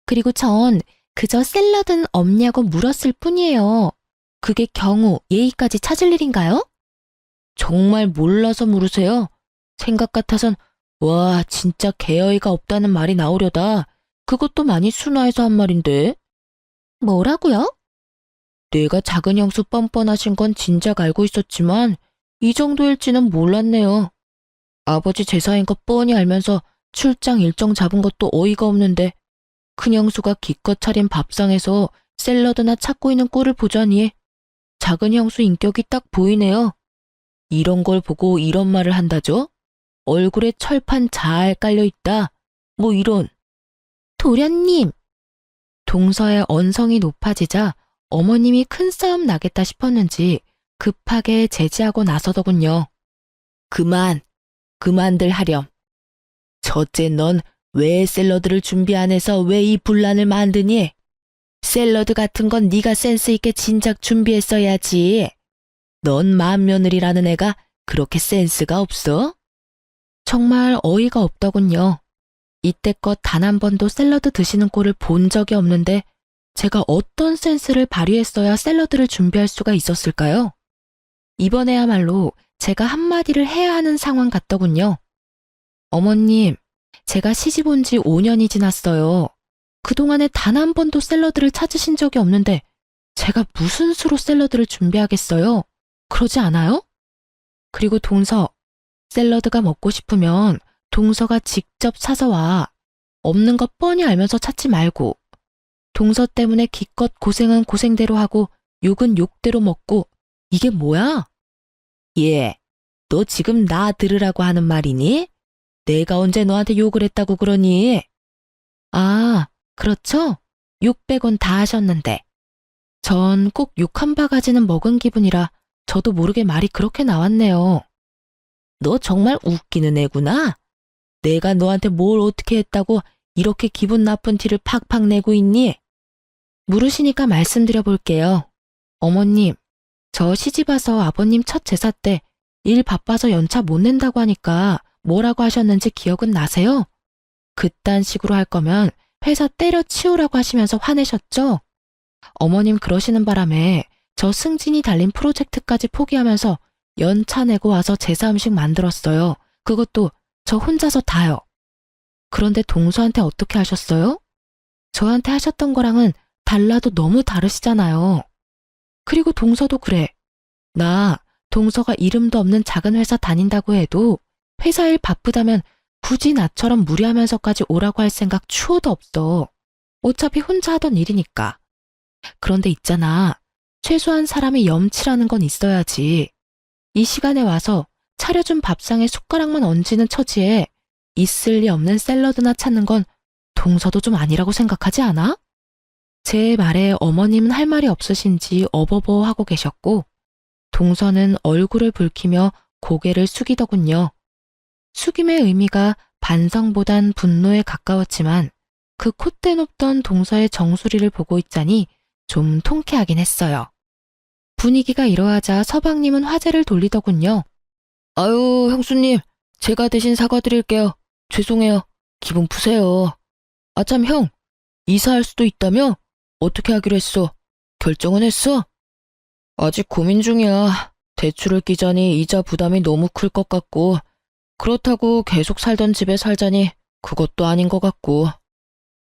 A: 그리고 전 그저 샐러드는 없냐고 물었을 뿐이에요. 그게 경우 예의까지 찾을 일인가요? 정말 몰라서 물으세요? 생각 같아선 와, 진짜 개어이가 없다는 말이 나오려다. 그것도 많이 순화해서 한 말인데. 뭐라고요? 내가 작은 형수 뻔뻔하신 건 진작 알고 있었지만 이 정도일지는 몰랐네요. 아버지 제사인 거 뻔히 알면서 출장 일정 잡은 것도 어이가 없는데 큰 형수가 기껏 차린 밥상에서 샐러드나 찾고 있는 꼴을 보자니 작은 형수 인격이 딱 보이네요. 이런 걸 보고 이런 말을 한다죠? 얼굴에 철판 잘 깔려있다. 뭐 이런. 도련님. 동서의 언성이 높아지자 어머님이 큰 싸움 나겠다 싶었는지 급하게 제지하고 나서더군요. 그만들 하렴. 첫째 넌 왜 샐러드를 준비 안 해서 왜 이 분란을 만드니? 샐러드 같은 건 네가 센스 있게 진작 준비했어야지. 넌 맏며느리라는 애가 그렇게 센스가 없어? 정말 어이가 없더군요. 이때껏 단 한 번도 샐러드 드시는 꼴을 본 적이 없는데 제가 어떤 센스를 발휘했어야 샐러드를 준비할 수가 있었을까요? 이번에야말로 제가 한마디를 해야 하는 상황 같더군요. 어머님, 제가 시집 온 지 5년이 지났어요. 그동안에 단 한 번도 샐러드를 찾으신 적이 없는데 제가 무슨 수로 샐러드를 준비하겠어요? 그러지 않아요? 그리고 동서, 샐러드가 먹고 싶으면 동서가 직접 사서 와. 없는 거 뻔히 알면서 찾지 말고. 동서 때문에 기껏 고생은 고생대로 하고 욕은 욕대로 먹고 이게 뭐야? 예, 너 지금 나 들으라고 하는 말이니? 내가 언제 너한테 욕을 했다고 그러니? 아, 그렇죠? 욕 빼곤 다 하셨는데. 전 꼭 욕 한 바가지는 먹은 기분이라 저도 모르게 말이 그렇게 나왔네요. 너 정말 웃기는 애구나. 내가 너한테 뭘 어떻게 했다고 이렇게 기분 나쁜 티를 팍팍 내고 있니? 물으시니까 말씀드려 볼게요. 어머님, 저 시집와서 아버님 첫 제사 때 일 바빠서 연차 못 낸다고 하니까 뭐라고 하셨는지 기억은 나세요? 그딴 식으로 할 거면 회사 때려치우라고 하시면서 화내셨죠? 어머님 그러시는 바람에 저 승진이 달린 프로젝트까지 포기하면서 연차 내고 와서 제사 음식 만들었어요. 그것도 저 혼자서 다요. 그런데 동서한테 어떻게 하셨어요? 저한테 하셨던 거랑은 달라도 너무 다르시잖아요. 그리고 동서도 그래. 나 동서가 이름도 없는 작은 회사 다닌다고 해도 회사 일 바쁘다면 굳이 나처럼 무리하면서까지 오라고 할 생각 추호도 없어. 어차피 혼자 하던 일이니까. 그런데 있잖아. 최소한 사람이 염치라는 건 있어야지. 이 시간에 와서 차려준 밥상에 숟가락만 얹는 처지에 있을 리 없는 샐러드나 찾는 건 동서도 좀 아니라고 생각하지 않아? 제 말에 어머님은 할 말이 없으신지 어버버 하고 계셨고 동서는 얼굴을 붉히며 고개를 숙이더군요. 숙임의 의미가 반성보단 분노에 가까웠지만 그 콧대 높던 동서의 정수리를 보고 있자니 좀 통쾌하긴 했어요. 분위기가 이러하자 서방님은 화제를 돌리더군요. 아유, 형수님, 제가 대신 사과드릴게요. 죄송해요. 기분 푸세요. 아참 형, 이사할 수도 있다며? 어떻게 하기로 했어? 결정은 했어? 아직 고민 중이야. 대출을 끼자니 이자 부담이 너무 클 것 같고 그렇다고 계속 살던 집에 살자니 그것도 아닌 것 같고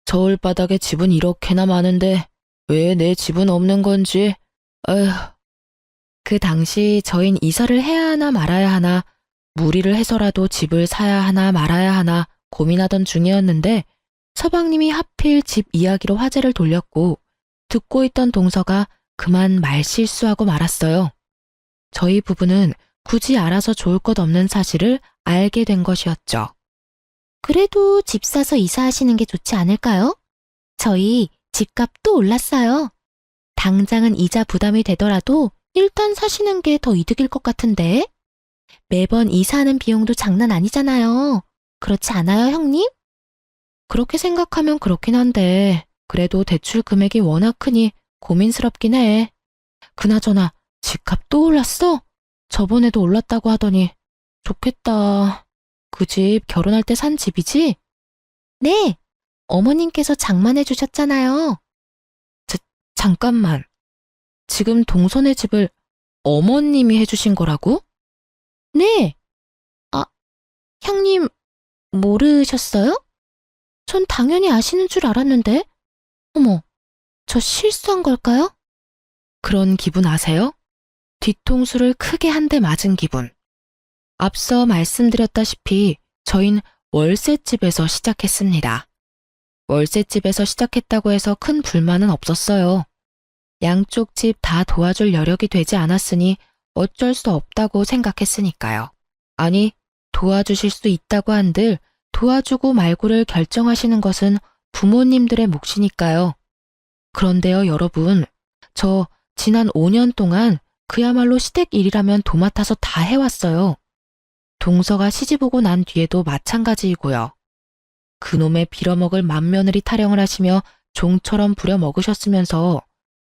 A: 저울바닥에 집은 이렇게나 많은데 왜 내 집은 없는 건지. 에휴. 그 당시 저흰 이사를 해야 하나 말아야 하나 무리를 해서라도 집을 사야 하나 말아야 하나 고민하던 중이었는데 서방님이 하필 집 이야기로 화제를 돌렸고 듣고 있던 동서가 그만 말실수하고 말았어요. 저희 부부는 굳이 알아서 좋을 것 없는 사실을 알게 된 것이었죠. 그래도 집 사서 이사하시는 게 좋지 않을까요? 저희 집값 또 올랐어요. 당장은 이자 부담이 되더라도 일단 사시는 게 더 이득일 것 같은데. 매번 이사하는 비용도 장난 아니잖아요. 그렇지 않아요, 형님? 그렇게 생각하면 그렇긴 한데 그래도 대출 금액이 워낙 크니 고민스럽긴 해. 그나저나 집값 또 올랐어? 저번에도 올랐다고 하더니 좋겠다. 그 집 결혼할 때 산 집이지? 네, 어머님께서 장만해 주셨잖아요. 잠깐만. 지금 동선의 집을 어머님이 해주신 거라고? 네. 아, 형님 모르셨어요? 전 당연히 아시는 줄 알았는데. 어머, 저 실수한 걸까요? 그런 기분 아세요? 뒤통수를 크게 한 대 맞은 기분. 앞서 말씀드렸다시피 저흰 월세집에서 시작했습니다. 월세집에서 시작했다고 해서 큰 불만은 없었어요. 양쪽 집 다 도와줄 여력이 되지 않았으니 어쩔 수 없다고 생각했으니까요. 아니, 도와주실 수 있다고 한들 도와주고 말고를 결정하시는 것은 부모님들의 몫이니까요. 그런데요, 여러분, 저 지난 5년 동안 그야말로 시댁 일이라면 도맡아서 다 해왔어요. 동서가 시집 오고 난 뒤에도 마찬가지이고요. 그놈의 빌어먹을 맏며느리 타령을 하시며 종처럼 부려먹으셨으면서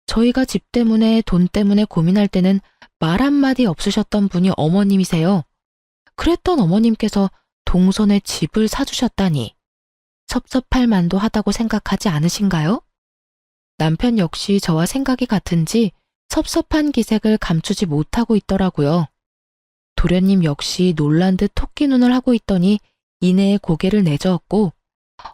A: 저희가 집 때문에 돈 때문에 고민할 때는 말 한마디 없으셨던 분이 어머님이세요. 그랬던 어머님께서 동선에 집을 사주셨다니. 섭섭할 만도 하다고 생각하지 않으신가요? 남편 역시 저와 생각이 같은지 섭섭한 기색을 감추지 못하고 있더라고요. 도련님 역시 놀란 듯 토끼 눈을 하고 있더니 이내에 고개를 내저었고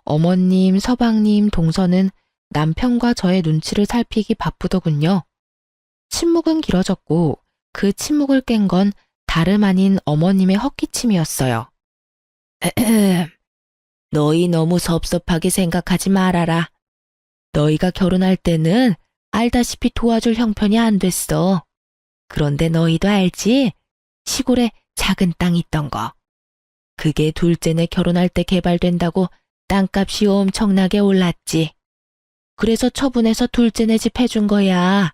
A: 어머님, 서방님, 동서는 남편과 저의 눈치를 살피기 바쁘더군요. 침묵은 길어졌고 그 침묵을 깬 건 다름 아닌 어머님의 헛기침이었어요. 너희 너무 섭섭하게 생각하지 말아라. 너희가 결혼할 때는 알다시피 도와줄 형편이 안 됐어. 그런데 너희도 알지? 시골에 작은 땅 있던 거. 그게 둘째네 결혼할 때 개발된다고 땅값이 엄청나게 올랐지. 그래서 처분해서 둘째네 집 해준 거야.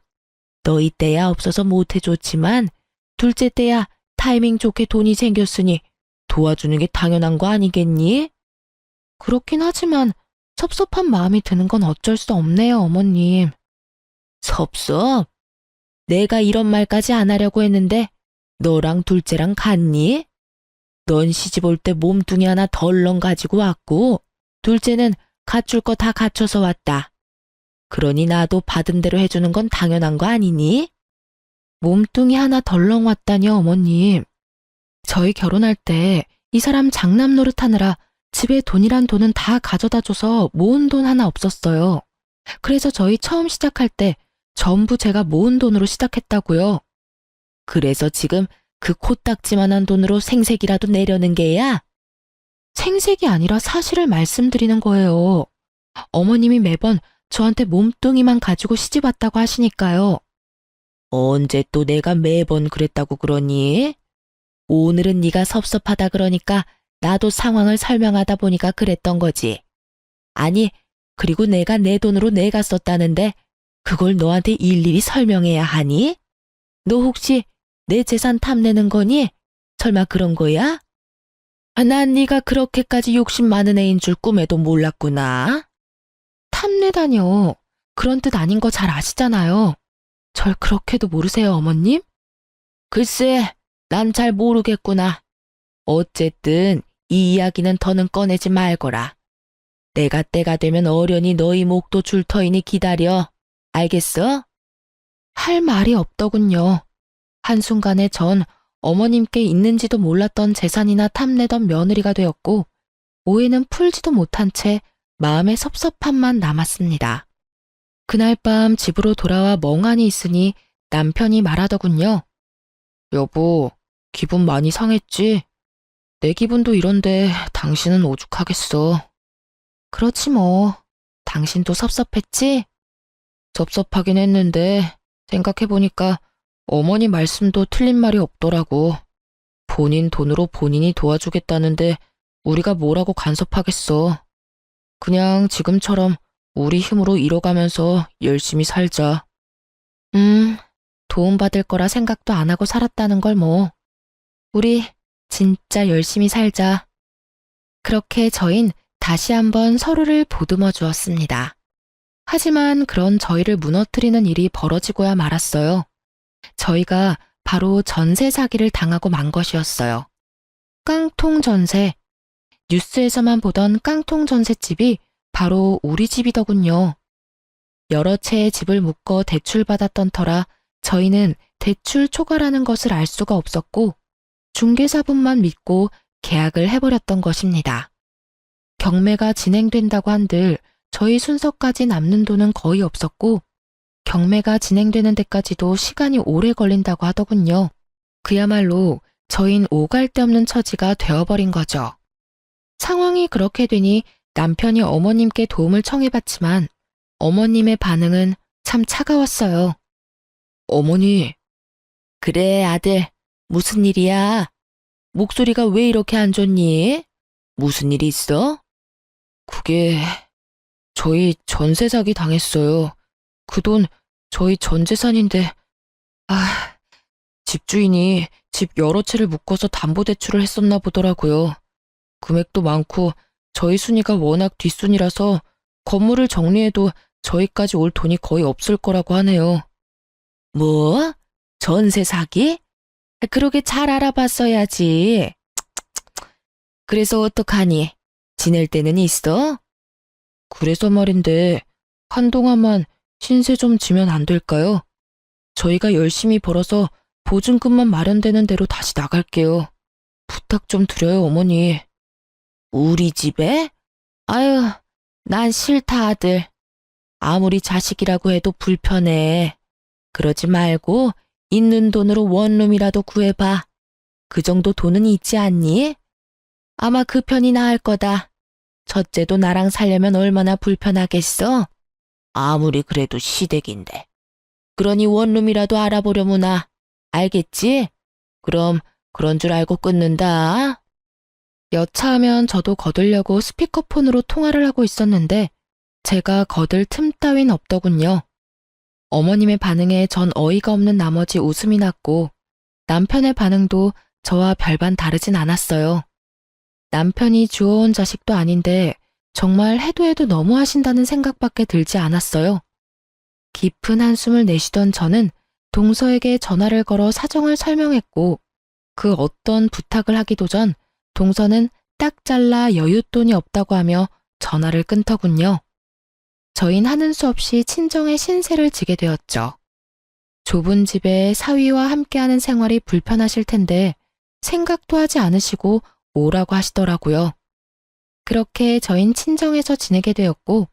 A: 너희 때야 없어서 못 해줬지만 둘째 때야 타이밍 좋게 돈이 생겼으니 도와주는 게 당연한 거 아니겠니? 그렇긴 하지만 섭섭한 마음이 드는 건 어쩔 수 없네요, 어머님. 섭섭? 내가 이런 말까지 안 하려고 했는데 너랑 둘째랑 같니? 넌 시집 올 때 몸뚱이 하나 덜렁 가지고 왔고 둘째는 갖출 거 다 갖춰서 왔다. 그러니 나도 받은 대로 해주는 건 당연한 거 아니니? 몸뚱이 하나 덜렁 왔다니요, 어머님. 저희 결혼할 때 이 사람 장남 노릇하느라 집에 돈이란 돈은 다 가져다 줘서 모은 돈 하나 없었어요. 그래서 저희 처음 시작할 때 전부 제가 모은 돈으로 시작했다고요. 그래서 지금 그 코딱지만한 돈으로 생색이라도 내려는 게야? 생색이 아니라 사실을 말씀드리는 거예요. 어머님이 매번 저한테 몸뚱이만 가지고 시집 왔다고 하시니까요. 언제 또 내가 매번 그랬다고 그러니? 오늘은 네가 섭섭하다 그러니까 나도 상황을 설명하다 보니까 그랬던 거지. 아니, 그리고 내가 내 돈으로 내가 썼다는데 그걸 너한테 일일이 설명해야 하니? 너 혹시 내 재산 탐내는 거니? 설마 그런 거야? 난 네가 그렇게까지 욕심 많은 애인 줄 꿈에도 몰랐구나. 탐내다뇨. 그런 뜻 아닌 거 잘 아시잖아요. 절 그렇게도 모르세요, 어머님? 글쎄, 난 잘 모르겠구나. 어쨌든 이 이야기는 더는 꺼내지 말거라. 내가 때가 되면 어련히 너희 목도 줄 터이니 기다려. 알겠어? 할 말이 없더군요. 한순간에 전 어머님께 있는지도 몰랐던 재산이나 탐내던 며느리가 되었고 오해는 풀지도 못한 채 마음의 섭섭함만 남았습니다. 그날 밤 집으로 돌아와 멍하니 있으니 남편이 말하더군요. 여보, 기분 많이 상했지? 내 기분도 이런데 당신은 오죽하겠어. 그렇지 뭐. 당신도 섭섭했지? 섭섭하긴 했는데 생각해보니까 어머니 말씀도 틀린 말이 없더라고. 본인 돈으로 본인이 도와주겠다는데 우리가 뭐라고 간섭하겠어. 그냥 지금처럼 우리 힘으로 이뤄가면서 열심히 살자. 도움받을 거라 생각도 안 하고 살았다는 걸 뭐. 우리 진짜 열심히 살자. 그렇게 저흰 다시 한번 서로를 보듬어 주었습니다. 하지만 그런 저희를 무너뜨리는 일이 벌어지고야 말았어요. 저희가 바로 전세 사기를 당하고 만 것이었어요. 깡통 전세. 뉴스에서만 보던 깡통 전셋집이 바로 우리 집이더군요. 여러 채의 집을 묶어 대출받았던 터라 저희는 대출 초과라는 것을 알 수가 없었고 중개사분만 믿고 계약을 해버렸던 것입니다. 경매가 진행된다고 한들 저희 순서까지 남는 돈은 거의 없었고 경매가 진행되는 데까지도 시간이 오래 걸린다고 하더군요. 그야말로 저흰 오갈 데 없는 처지가 되어버린 거죠. 상황이 그렇게 되니 남편이 어머님께 도움을 청해봤지만 어머님의 반응은 참 차가웠어요. 어머니. 그래, 아들. 무슨 일이야? 목소리가 왜 이렇게 안 좋니? 무슨 일 있어? 그게 저희 전세 사기 당했어요. 그 돈 저희 전 재산인데 집주인이 집 여러 채를 묶어서 담보대출을 했었나 보더라고요. 금액도 많고 저희 순위가 워낙 뒷순이라서 건물을 정리해도 저희까지 올 돈이 거의 없을 거라고 하네요. 뭐? 전세 사기? 그러게 잘 알아봤어야지. 그래서 어떡하니? 지낼 데는 있어? 그래서 말인데 한동안만 신세 좀 지면 안 될까요? 저희가 열심히 벌어서 보증금만 마련되는 대로 다시 나갈게요. 부탁 좀 드려요, 어머니. 우리 집에? 아유, 난 싫다, 아들. 아무리 자식이라고 해도 불편해. 그러지 말고 있는 돈으로 원룸이라도 구해봐. 그 정도 돈은 있지 않니? 아마 그 편이 나을 거다. 첫째도 나랑 살려면 얼마나 불편하겠어? 아무리 그래도 시댁인데. 그러니 원룸이라도 알아보려무나. 알겠지? 그럼 그런 줄 알고 끊는다. 여차하면 저도 거들려고 스피커폰으로 통화를 하고 있었는데 제가 거들 틈 따윈 없더군요. 어머님의 반응에 전 어이가 없는 나머지 웃음이 났고 남편의 반응도 저와 별반 다르진 않았어요. 남편이 주워온 자식도 아닌데 정말 해도 해도 너무 하신다는 생각밖에 들지 않았어요. 깊은 한숨을 내쉬던 저는 동서에게 전화를 걸어 사정을 설명했고 그 어떤 부탁을 하기도 전 동서는 딱 잘라 여윳돈이 없다고 하며 전화를 끊더군요. 저흰 하는 수 없이 친정의 신세를 지게 되었죠. 좁은 집에 사위와 함께하는 생활이 불편하실 텐데 생각도 하지 않으시고 오라고 하시더라고요. 그렇게 저흰 친정에서 지내게 되었고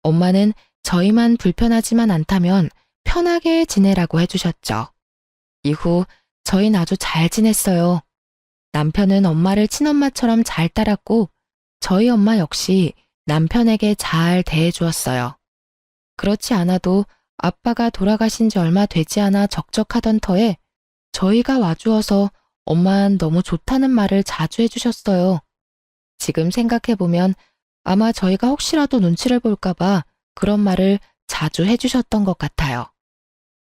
A: 엄마는 저희만 불편하지만 않다면 편하게 지내라고 해주셨죠. 이후 저희는 아주 잘 지냈어요. 남편은 엄마를 친엄마처럼 잘 따랐고 저희 엄마 역시 남편에게 잘 대해주었어요. 그렇지 않아도 아빠가 돌아가신 지 얼마 되지 않아 적적하던 터에 저희가 와주어서 엄마는 너무 좋다는 말을 자주 해주셨어요. 지금 생각해보면 아마 저희가 혹시라도 눈치를 볼까봐 그런 말을 자주 해주셨던 것 같아요.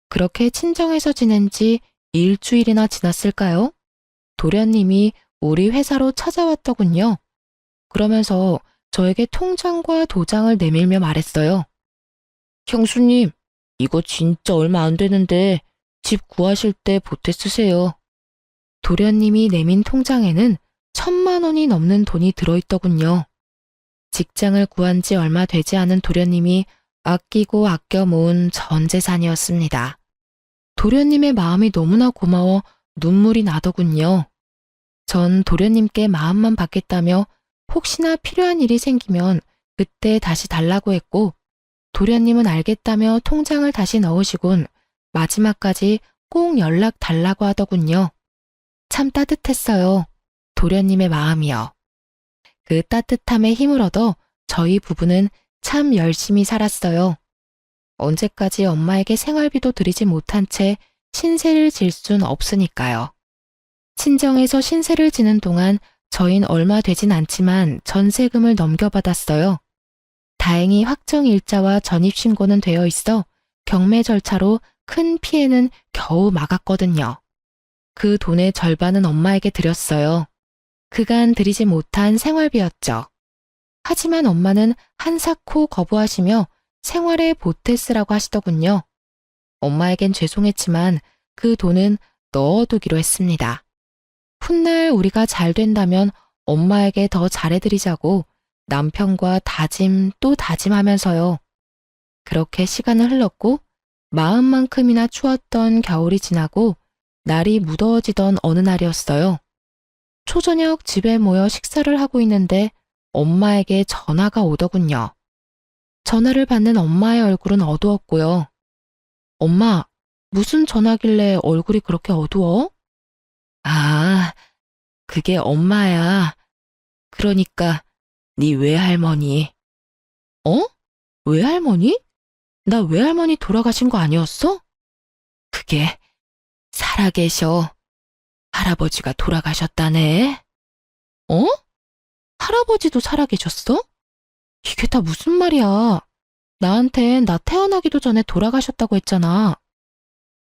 A: 그렇게 친정에서 지낸 지 일주일이나 지났을까요? 도련님이 우리 회사로 찾아왔더군요. 그러면서 저에게 통장과 도장을 내밀며 말했어요. 형수님, 이거 진짜 얼마 안 되는데 집 구하실 때 보태 쓰세요. 도련님이 내민 통장에는 1,000만 원이 넘는 돈이 들어있더군요. 직장을 구한 지 얼마 되지 않은 도련님이 아끼고 아껴 모은 전 재산이었습니다. 도련님의 마음이 너무나 고마워 눈물이 나더군요. 전 도련님께 마음만 받겠다며 혹시나 필요한 일이 생기면 그때 다시 달라고 했고 도련님은 알겠다며 통장을 다시 넣으시곤 마지막까지 꼭 연락 달라고 하더군요. 참 따뜻했어요. 도련님의 마음이요. 그 따뜻함에 힘을 얻어 저희 부부는 참 열심히 살았어요. 언제까지 엄마에게 생활비도 드리지 못한 채 신세를 질 순 없으니까요. 친정에서 신세를 지는 동안 저흰 얼마 되진 않지만 전세금을 넘겨받았어요. 다행히 확정일자와 전입신고는 되어 있어 경매 절차로 큰 피해는 겨우 막았거든요. 그 돈의 절반은 엄마에게 드렸어요. 그간 드리지 못한 생활비였죠. 하지만 엄마는 한사코 거부하시며 생활에 보태 쓰라고 하시더군요. 엄마에겐 죄송했지만 그 돈은 넣어두기로 했습니다. 훗날 우리가 잘 된다면 엄마에게 더 잘해드리자고 남편과 다짐 또 다짐하면서요. 그렇게 시간은 흘렀고 마음만큼이나 추웠던 겨울이 지나고 날이 무더워지던 어느 날이었어요. 초저녁 집에 모여 식사를 하고 있는데 엄마에게 전화가 오더군요. 전화를 받는 엄마의 얼굴은 어두웠고요. 엄마, 무슨 전화길래 얼굴이 그렇게 어두워? 아, 그게 엄마야. 그러니까 네 외할머니. 어? 외할머니? 나 외할머니 돌아가신 거 아니었어? 그게 살아계셔. 할아버지가 돌아가셨다네. 어? 할아버지도 살아계셨어? 이게 다 무슨 말이야. 나한텐 나 태어나기도 전에 돌아가셨다고 했잖아.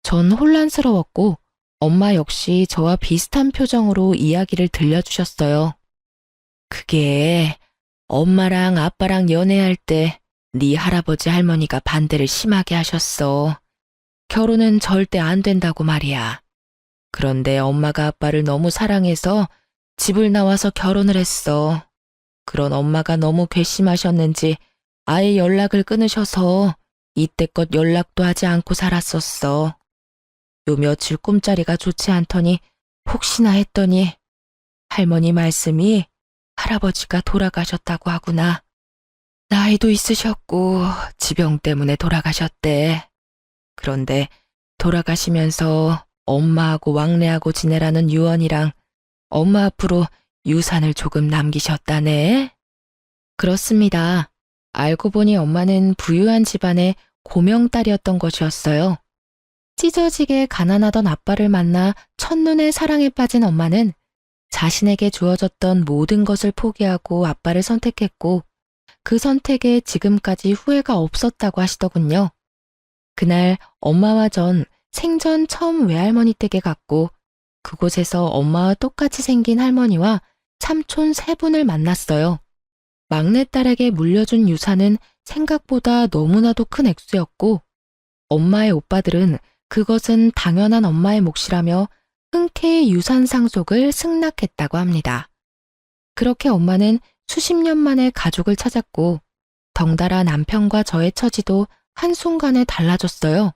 A: 전 혼란스러웠고 엄마 역시 저와 비슷한 표정으로 이야기를 들려주셨어요. 그게 엄마랑 아빠랑 연애할 때 네 할아버지 할머니가 반대를 심하게 하셨어. 결혼은 절대 안 된다고 말이야. 그런데 엄마가 아빠를 너무 사랑해서 집을 나와서 결혼을 했어. 그런 엄마가 너무 괘씸하셨는지 아예 연락을 끊으셔서 이때껏 연락도 하지 않고 살았었어. 요 며칠 꿈자리가 좋지 않더니 혹시나 했더니 할머니 말씀이 할아버지가 돌아가셨다고 하구나. 나이도 있으셨고 지병 때문에 돌아가셨대. 그런데 돌아가시면서 엄마하고 왕래하고 지내라는 유언이랑 엄마 앞으로 유산을 조금 남기셨다네. 그렇습니다. 알고 보니 엄마는 부유한 집안의 고명딸이었던 것이었어요. 찢어지게 가난하던 아빠를 만나 첫눈에 사랑에 빠진 엄마는 자신에게 주어졌던 모든 것을 포기하고 아빠를 선택했고 그 선택에 지금까지 후회가 없었다고 하시더군요. 그날 엄마와 전 생전 처음 외할머니 댁에 갔고 그곳에서 엄마와 똑같이 생긴 할머니와 삼촌 세 분을 만났어요. 막내딸에게 물려준 유산은 생각보다 너무나도 큰 액수였고 엄마의 오빠들은 그것은 당연한 엄마의 몫이라며 흔쾌히 유산 상속을 승낙했다고 합니다. 그렇게 엄마는 수십 년 만에 가족을 찾았고 덩달아 남편과 저의 처지도 한순간에 달라졌어요.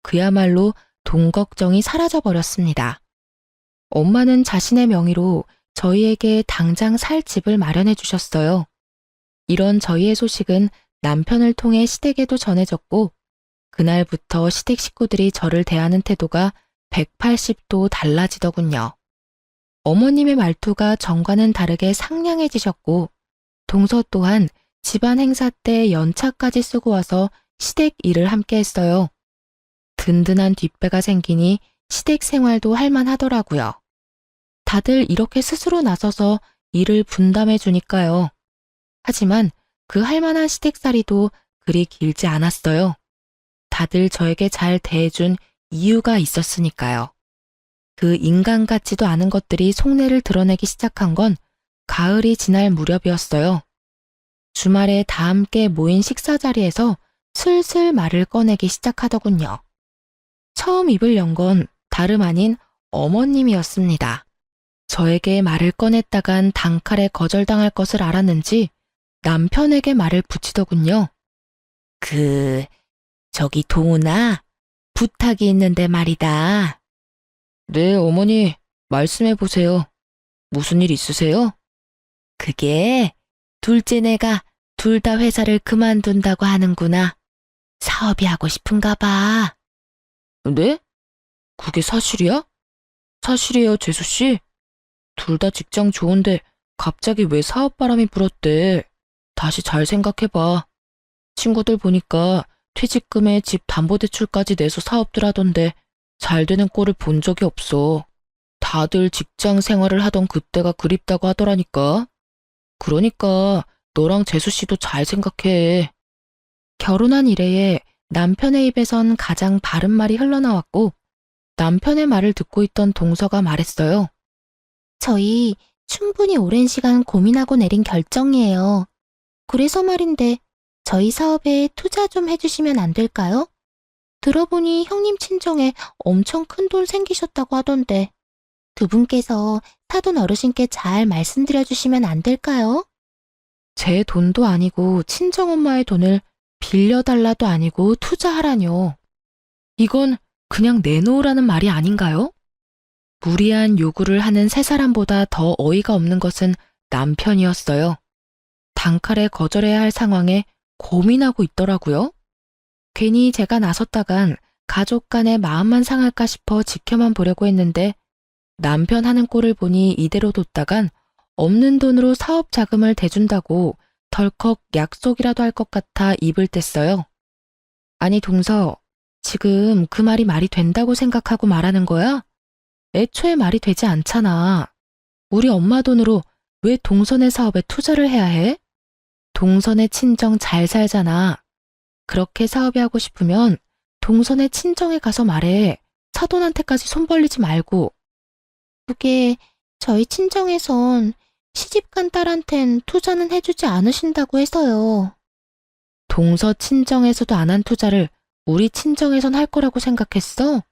A: 그야말로 돈 걱정이 사라져버렸습니다. 엄마는 자신의 명의로 저희에게 당장 살 집을 마련해 주셨어요. 이런 저희의 소식은 남편을 통해 시댁에도 전해졌고 그날부터 시댁 식구들이 저를 대하는 태도가 180도 달라지더군요. 어머님의 말투가 전과는 다르게 상냥해지셨고 동서 또한 집안 행사 때 연차까지 쓰고 와서 시댁 일을 함께 했어요. 든든한 뒷배가 생기니 시댁 생활도 할만하더라고요. 다들 이렇게 스스로 나서서 일을 분담해 주니까요. 하지만 그 할만한 시댁살이도 그리 길지 않았어요. 다들 저에게 잘 대해준 이유가 있었으니까요. 그 인간 같지도 않은 것들이 속내를 드러내기 시작한 건 가을이 지날 무렵이었어요. 주말에 다 함께 모인 식사 자리에서 슬슬 말을 꺼내기 시작하더군요. 처음 입을 연 건 다름 아닌 어머님이었습니다. 저에게 말을 꺼냈다간 단칼에 거절당할 것을 알았는지 남편에게 말을 붙이더군요. 저기 동훈아, 부탁이 있는데 말이다. 네, 어머니, 말씀해 보세요. 무슨 일 있으세요? 그게 둘째네가 둘 다 회사를 그만둔다고 하는구나. 사업이 하고 싶은가 봐. 네? 그게 사실이야? 사실이에요, 재수씨. 둘 다 직장 좋은데 갑자기 왜 사업 바람이 불었대. 다시 잘 생각해봐. 친구들 보니까 퇴직금에 집 담보대출까지 내서 사업들 하던데 잘 되는 꼴을 본 적이 없어. 다들 직장 생활을 하던 그때가 그립다고 하더라니까. 그러니까 너랑 재수씨도 잘 생각해. 결혼한 이래에 남편의 입에선 가장 바른 말이 흘러나왔고 남편의 말을 듣고 있던 동서가 말했어요. 저희 충분히 오랜 시간 고민하고 내린 결정이에요. 그래서 말인데 저희 사업에 투자 좀 해주시면 안 될까요? 들어보니 형님 친정에 엄청 큰 돈 생기셨다고 하던데 두 분께서 사돈 어르신께 잘 말씀드려 주시면 안 될까요? 제 돈도 아니고 친정엄마의 돈을 빌려달라도 아니고 투자하라뇨. 이건 그냥 내놓으라는 말이 아닌가요? 무리한 요구를 하는 세 사람보다 더 어이가 없는 것은 남편이었어요. 단칼에 거절해야 할 상황에 고민하고 있더라고요. 괜히 제가 나섰다간 가족 간의 마음만 상할까 싶어 지켜만 보려고 했는데 남편 하는 꼴을 보니 이대로 뒀다간 없는 돈으로 사업 자금을 대준다고 덜컥 약속이라도 할 것 같아 입을 뗐어요. 아니 동서, 지금 그 말이 말이 된다고 생각하고 말하는 거야? 애초에 말이 되지 않잖아. 우리 엄마 돈으로 왜 동선의 사업에 투자를 해야 해? 동선의 친정 잘 살잖아. 그렇게 사업이 하고 싶으면 동선의 친정에 가서 말해. 사돈한테까지 손 벌리지 말고. 그게 저희 친정에선 시집간 딸한텐 투자는 해주지 않으신다고 해서요. 동서 친정에서도 안 한 투자를 우리 친정에선 할 거라고 생각했어?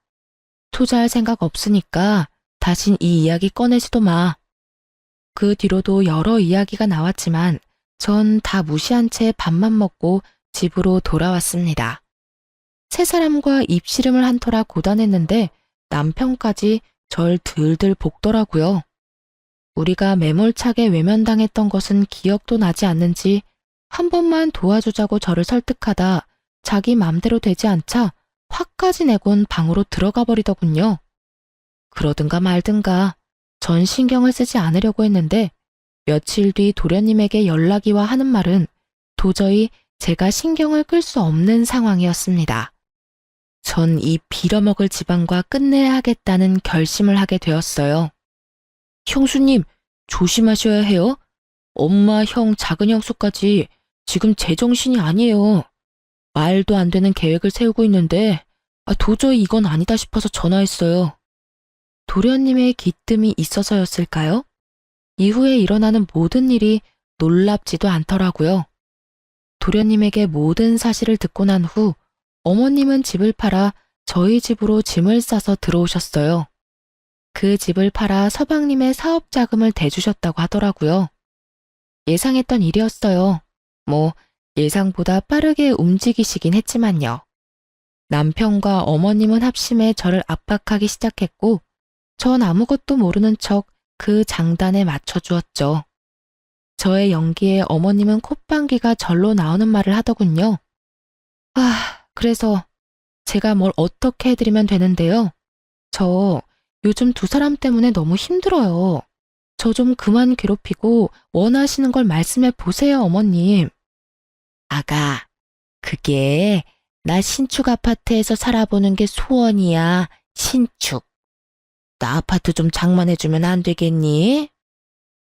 A: 투자할 생각 없으니까 다신 이 이야기 꺼내지도 마. 그 뒤로도 여러 이야기가 나왔지만 전 다 무시한 채 밥만 먹고 집으로 돌아왔습니다. 세 사람과 입씨름을 한 터라 고단했는데 남편까지 절 들들 볶더라고요. 우리가 매몰차게 외면당했던 것은 기억도 나지 않는지 한 번만 도와주자고 저를 설득하다 자기 맘대로 되지 않자 화까지 내곤 방으로 들어가 버리더군요. 그러든가 말든가 전 신경을 쓰지 않으려고 했는데 며칠 뒤 도련님에게 연락이 와 하는 말은 도저히 제가 신경을 끌 수 없는 상황이었습니다. 전 이 빌어먹을 집안과 끝내야 하겠다는 결심을 하게 되었어요. 형수님, 조심하셔야 해요. 엄마, 형, 작은 형수까지 지금 제정신이 아니에요. 말도 안 되는 계획을 세우고 있는데 도저히 이건 아니다 싶어서 전화했어요. 도련님의 기뜸이 있어서였을까요? 이후에 일어나는 모든 일이 놀랍지도 않더라고요. 도련님에게 모든 사실을 듣고 난 후 어머님은 집을 팔아 저희 집으로 짐을 싸서 들어오셨어요. 그 집을 팔아 서방님의 사업 자금을 대주셨다고 하더라고요. 예상했던 일이었어요. 예상보다 빠르게 움직이시긴 했지만요. 남편과 어머님은 합심해 저를 압박하기 시작했고 전 아무것도 모르는 척 그 장단에 맞춰주었죠. 저의 연기에 어머님은 콧방귀가 절로 나오는 말을 하더군요. 그래서 제가 뭘 어떻게 해드리면 되는데요. 저 요즘 두 사람 때문에 너무 힘들어요. 저 좀 그만 괴롭히고 원하시는 걸 말씀해 보세요, 어머님. 아가, 그게 나 신축 아파트에서 살아보는 게 소원이야, 신축. 나 아파트 좀 장만해주면 안 되겠니?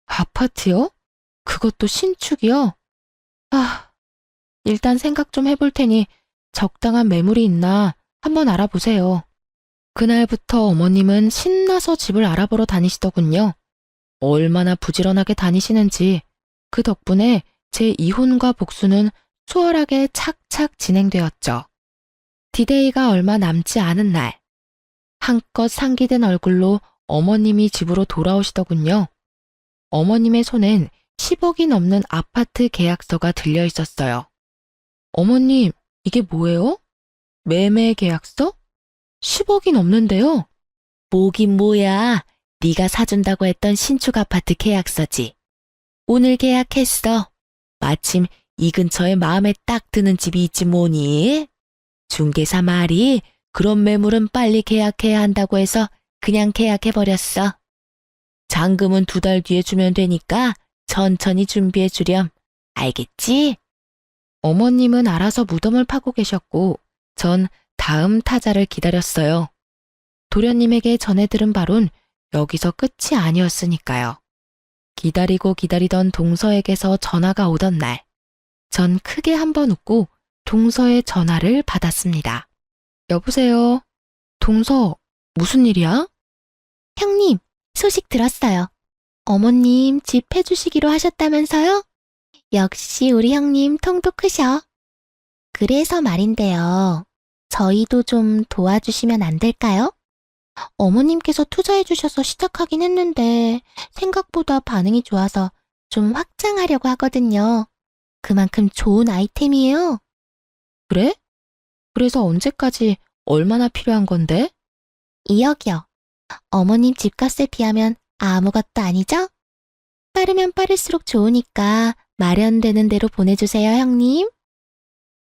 A: 아파트요? 그것도 신축이요? 일단 생각 좀 해볼 테니 적당한 매물이 있나 한번 알아보세요. 그날부터 어머님은 신나서 집을 알아보러 다니시더군요. 얼마나 부지런하게 다니시는지 그 덕분에 제 이혼과 복수는 수월하게 착착 진행되었죠. 디데이가 얼마 남지 않은 날, 한껏 상기된 얼굴로 어머님이 집으로 돌아오시더군요. 어머님의 손엔 10억이 넘는 아파트 계약서가 들려 있었어요. 어머님, 이게 뭐예요? 매매 계약서? 10억이 넘는데요? 뭐긴 뭐야. 네가 사준다고 했던 신축 아파트 계약서지. 오늘 계약했어. 마침 이 근처에 마음에 딱 드는 집이 있지 뭐니. 중개사 말이 그런 매물은 빨리 계약해야 한다고 해서 그냥 계약해버렸어. 잔금은 2달 뒤에 주면 되니까 천천히 준비해 주렴. 알겠지? 어머님은 알아서 무덤을 파고 계셨고 전 다음 타자를 기다렸어요. 도련님에게 전해 들은 바론 여기서 끝이 아니었으니까요. 기다리고 기다리던 동서에게서 전화가 오던 날, 전 크게 한번 웃고 동서의 전화를 받았습니다. 여보세요? 동서, 무슨 일이야? 형님, 소식 들었어요. 어머님 집 해주시기로 하셨다면서요? 역시 우리 형님 통도 크셔. 그래서 말인데요. 저희도 좀 도와주시면 안 될까요? 어머님께서 투자해주셔서 시작하긴 했는데 생각보다 반응이 좋아서 좀 확장하려고 하거든요. 그만큼 좋은 아이템이에요. 그래? 그래서 언제까지 얼마나 필요한 건데? 2억이요. 어머님 집값에 비하면 아무것도 아니죠? 빠르면 빠를수록 좋으니까 마련되는 대로 보내주세요, 형님.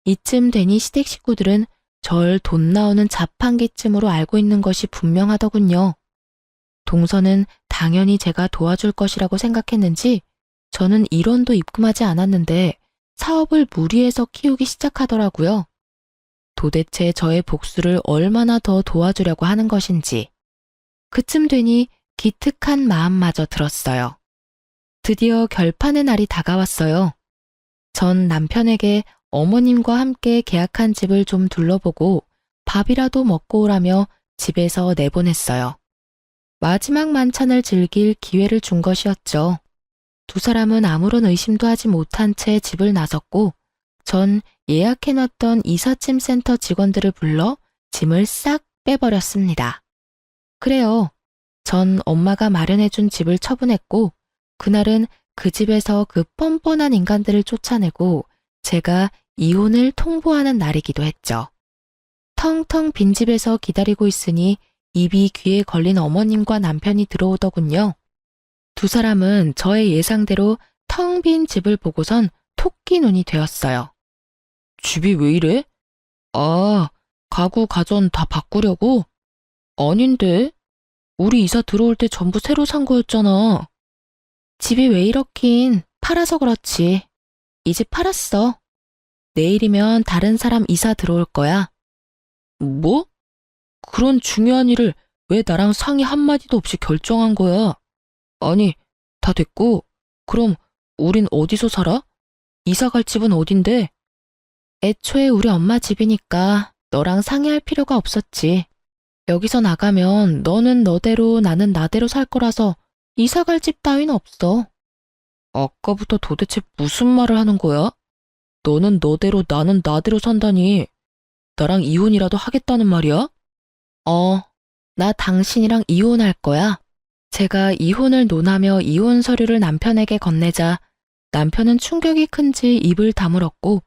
A: 이쯤 되니 시댁 식구들은 절 돈 나오는 자판기쯤으로 알고 있는 것이 분명하더군요. 동서는 당연히 제가 도와줄 것이라고 생각했는지 저는 1원도 입금하지 않았는데 사업을 무리해서 키우기 시작하더라고요. 도대체 저의 복수를 얼마나 더 도와주려고 하는 것인지. 그쯤 되니 기특한 마음마저 들었어요. 드디어 결판의 날이 다가왔어요. 전 남편에게 어머님과 함께 계약한 집을 좀 둘러보고 밥이라도 먹고 오라며 집에서 내보냈어요. 마지막 만찬을 즐길 기회를 준 것이었죠. 두 사람은 아무런 의심도 하지 못한 채 집을 나섰고 전 예약해놨던 이삿짐 센터 직원들을 불러 짐을 싹 빼버렸습니다. 그래요. 전 엄마가 마련해준 집을 처분했고 그날은 그 집에서 그 뻔뻔한 인간들을 쫓아내고 제가 이혼을 통보하는 날이기도 했죠. 텅텅 빈 집에서 기다리고 있으니 입이 귀에 걸린 어머님과 남편이 들어오더군요. 두 사람은 저의 예상대로 텅 빈 집을 보고선 토끼 눈이 되었어요. 집이 왜 이래? 아, 가구 가전 다 바꾸려고? 아닌데. 우리 이사 들어올 때 전부 새로 산 거였잖아. 집이 왜 이렇긴 팔아서 그렇지. 이 집 팔았어. 내일이면 다른 사람 이사 들어올 거야. 뭐? 그런 중요한 일을 왜 나랑 상의 한마디도 없이 결정한 거야? 아니, 다 됐고, 그럼 우린 어디서 살아? 이사 갈 집은 어딘데? 애초에 우리 엄마 집이니까 너랑 상의할 필요가 없었지. 여기서 나가면 너는 너대로 나는 나대로 살 거라서 이사 갈 집 따윈 없어. 아까부터 도대체 무슨 말을 하는 거야? 너는 너대로 나는 나대로 산다니. 나랑 이혼이라도 하겠다는 말이야? 나 당신이랑 이혼할 거야. 제가 이혼을 논하며 이혼 서류를 남편에게 건네자 남편은 충격이 큰지 입을 다물었고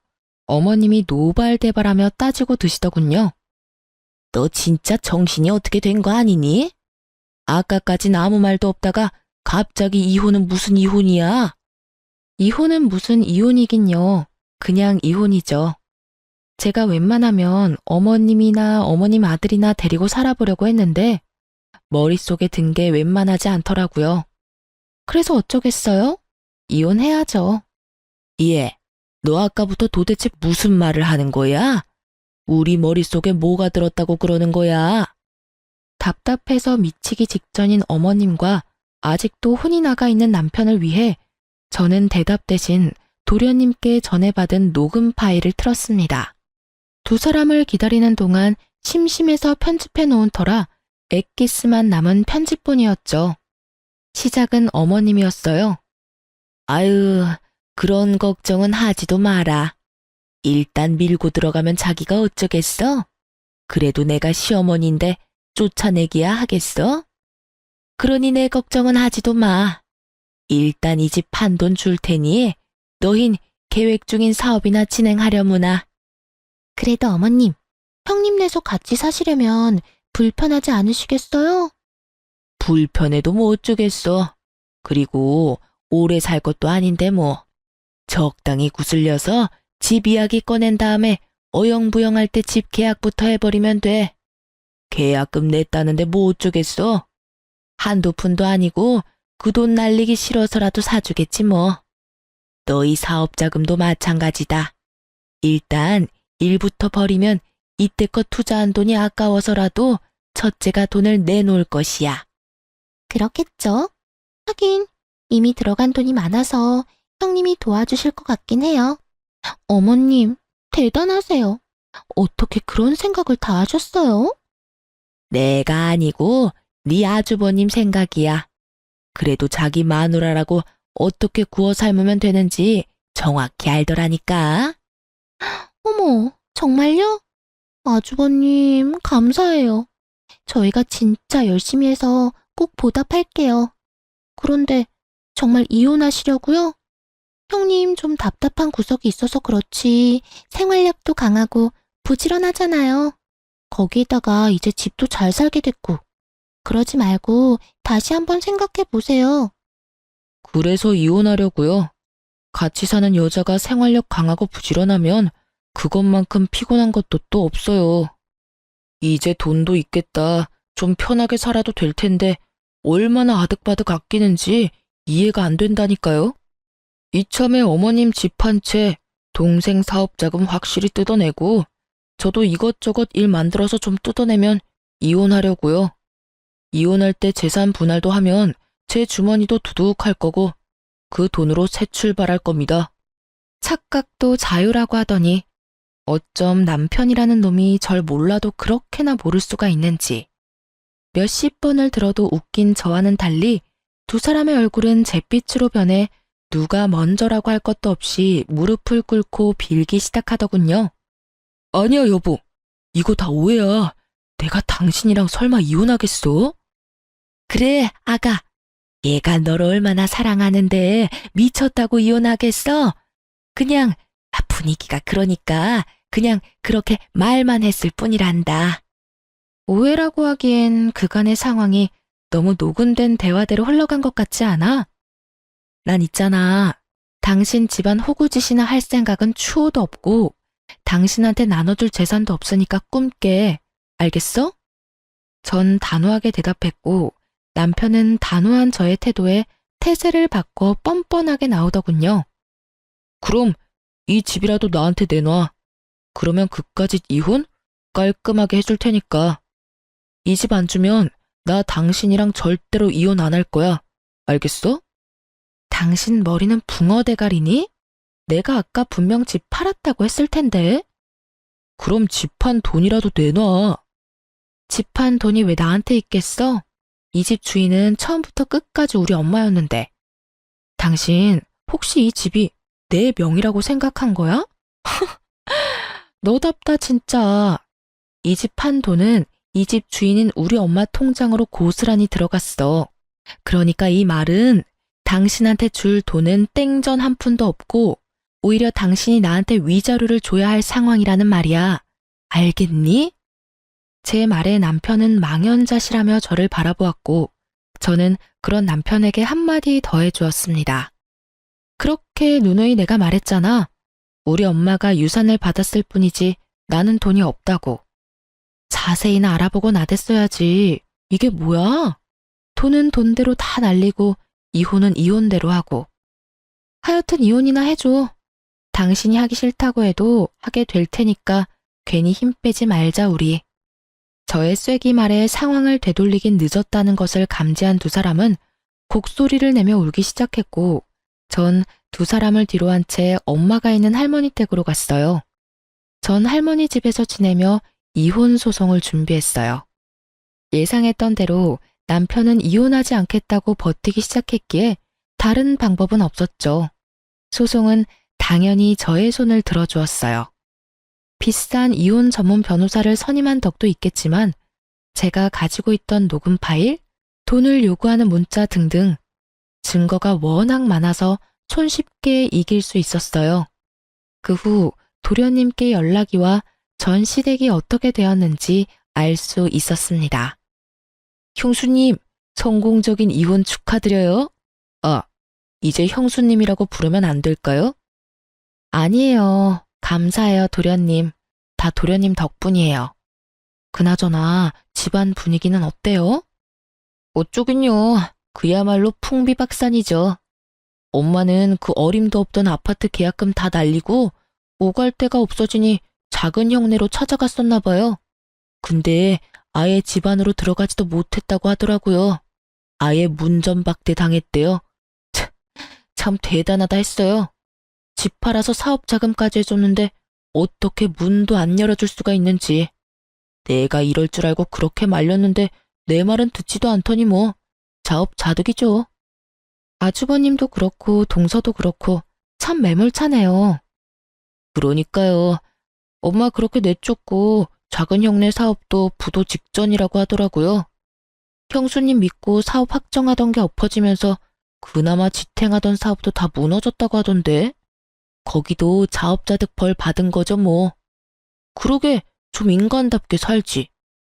A: 어머님이 노발대발하며 따지고 드시더군요. 너 진짜 정신이 어떻게 된 거 아니니? 아까까진 아무 말도 없다가 갑자기 이혼은 무슨 이혼이야? 이혼은 무슨 이혼이긴요. 그냥 이혼이죠. 제가 웬만하면 어머님이나 어머님 아들이나 데리고 살아보려고 했는데 머릿속에 든 게 웬만하지 않더라고요. 그래서 어쩌겠어요? 이혼해야죠. 예, 너 아까부터 도대체 무슨 말을 하는 거야? 우리 머릿속에 뭐가 들었다고 그러는 거야? 답답해서 미치기 직전인 어머님과 아직도 혼이 나가 있는 남편을 위해 저는 대답 대신 도련님께 전해받은 녹음 파일을 틀었습니다. 두 사람을 기다리는 동안 심심해서 편집해 놓은 터라 엑기스만 남은 편집본이었죠. 시작은 어머님이었어요. 아유, 그런 걱정은 하지도 마라. 일단 밀고 들어가면 자기가 어쩌겠어? 그래도 내가 시어머니인데 쫓아내기야 하겠어? 그러니 내 걱정은 하지도 마. 일단 이 집 판돈 줄 테니 너흰 계획 중인 사업이나 진행하려무나. 그래도 어머님, 형님네서 같이 사시려면 불편하지 않으시겠어요? 불편해도 뭐 어쩌겠어. 그리고 오래 살 것도 아닌데 뭐. 적당히 구슬려서 집 이야기 꺼낸 다음에 어영부영할 때 집 계약부터 해버리면 돼. 계약금 냈다는데 뭐 어쩌겠어. 한두 푼도 아니고 그 돈 날리기 싫어서라도 사주겠지 뭐. 너희 사업 자금도 마찬가지다. 일단 일부터 버리면 이때껏 투자한 돈이 아까워서라도 첫째가 돈을 내놓을 것이야. 그렇겠죠. 하긴 이미 들어간 돈이 많아서 형님이 도와주실 것 같긴 해요. 어머님, 대단하세요. 어떻게 그런 생각을 다 하셨어요? 내가 아니고 네 아주버님 생각이야. 그래도 자기 마누라라고 어떻게 구워 삶으면 되는지 정확히 알더라니까. 어머, 정말요? 아주버님, 감사해요. 저희가 진짜 열심히 해서 꼭 보답할게요. 그런데 정말 이혼하시려고요? 형님 좀 답답한 구석이 있어서 그렇지 생활력도 강하고 부지런하잖아요. 거기에다가 이제 집도 잘 살게 됐고. 그러지 말고 다시 한번 생각해 보세요. 그래서 이혼하려고요. 같이 사는 여자가 생활력 강하고 부지런하면 그것만큼 피곤한 것도 또 없어요. 이제 돈도 있겠다. 좀 편하게 살아도 될 텐데 얼마나 아득바득 아끼는지 이해가 안 된다니까요. 이참에 어머님 집 한 채, 동생 사업 자금 확실히 뜯어내고 저도 이것저것 일 만들어서 좀 뜯어내면 이혼하려고요. 이혼할 때 재산 분할도 하면 제 주머니도 두둑할 거고 그 돈으로 새 출발할 겁니다. 착각도 자유라고 하더니 어쩜 남편이라는 놈이 절 몰라도 그렇게나 모를 수가 있는지. 몇십 번을 들어도 웃긴 저와는 달리 두 사람의 얼굴은 잿빛으로 변해 누가 먼저라고 할 것도 없이 무릎을 꿇고 빌기 시작하더군요. 아니야 여보, 이거 다 오해야. 내가 당신이랑 설마 이혼하겠어? 그래 아가, 얘가 너를 얼마나 사랑하는데 미쳤다고 이혼하겠어? 그냥 분위기가 그러니까 그냥 그렇게 말만 했을 뿐이란다. 오해라고 하기엔 그간의 상황이 너무 녹음된 대화대로 흘러간 것 같지 않아? 난 있잖아. 당신 집안 호구짓이나 할 생각은 추호도 없고 당신한테 나눠줄 재산도 없으니까 꿈깨. 알겠어? 전 단호하게 대답했고 남편은 단호한 저의 태도에 태세를 바꿔 뻔뻔하게 나오더군요. 그럼 이 집이라도 나한테 내놔. 그러면 그까짓 이혼 깔끔하게 해줄 테니까. 이 집 안 주면 나 당신이랑 절대로 이혼 안 할 거야. 알겠어? 당신 머리는 붕어 대가리니? 내가 아까 분명 집 팔았다고 했을 텐데. 그럼 집 판 돈이라도 내놔. 집 판 돈이 왜 나한테 있겠어? 이 집 주인은 처음부터 끝까지 우리 엄마였는데. 당신 혹시 이 집이 내 명의라고 생각한 거야? 너답다 진짜. 이 집 판 돈은 이 집 주인인 우리 엄마 통장으로 고스란히 들어갔어. 그러니까 이 말은 당신한테 줄 돈은 땡전 한 푼도 없고 오히려 당신이 나한테 위자료를 줘야 할 상황이라는 말이야. 알겠니? 제 말에 남편은 망연자실하며 저를 바라보았고 저는 그런 남편에게 한마디 더해주었습니다. 그렇게 누누이 내가 말했잖아. 우리 엄마가 유산을 받았을 뿐이지 나는 돈이 없다고. 자세히나 알아보고 나댔어야지. 이게 뭐야? 돈은 돈대로 다 날리고 이혼은 이혼대로 하고. 하여튼 이혼이나 해줘. 당신이 하기 싫다고 해도 하게 될 테니까 괜히 힘 빼지 말자 우리. 저의 쐐기 말에 상황을 되돌리긴 늦었다는 것을 감지한 두 사람은 곡소리를 내며 울기 시작했고 전 두 사람을 뒤로 한 채 엄마가 있는 할머니 댁으로 갔어요. 전 할머니 집에서 지내며 이혼 소송을 준비했어요. 예상했던 대로 남편은 이혼하지 않겠다고 버티기 시작했기에 다른 방법은 없었죠. 소송은 당연히 저의 손을 들어주었어요. 비싼 이혼 전문 변호사를 선임한 덕도 있겠지만 제가 가지고 있던 녹음 파일, 돈을 요구하는 문자 등등 증거가 워낙 많아서 손쉽게 이길 수 있었어요. 그 후 도련님께 연락이 와 전 시댁이 어떻게 되었는지 알 수 있었습니다. 형수님, 성공적인 이혼 축하드려요. 아, 이제 형수님이라고 부르면 안 될까요? 아니에요. 감사해요, 도련님. 다 도련님 덕분이에요. 그나저나 집안 분위기는 어때요? 어쩌긴요. 그야말로 풍비박산이죠. 엄마는 그 어림도 없던 아파트 계약금 다 날리고 오갈 데가 없어지니 작은 형네로 찾아갔었나 봐요. 근데 아예 집 안으로 들어가지도 못했다고 하더라고요. 아예 문전박대 당했대요. 참 대단하다 했어요. 집 팔아서 사업 자금까지 해줬는데 어떻게 문도 안 열어줄 수가 있는지. 내가 이럴 줄 알고 그렇게 말렸는데 내 말은 듣지도 않더니 뭐 자업자득이죠. 아주버님도 그렇고 동서도 그렇고 참 매몰차네요. 그러니까요. 엄마 그렇게 내쫓고 작은 형네 사업도 부도 직전이라고 하더라고요. 형수님 믿고 사업 확정하던 게 엎어지면서 그나마 지탱하던 사업도 다 무너졌다고 하던데. 거기도 자업자득 벌 받은 거죠 뭐. 그러게 좀 인간답게 살지.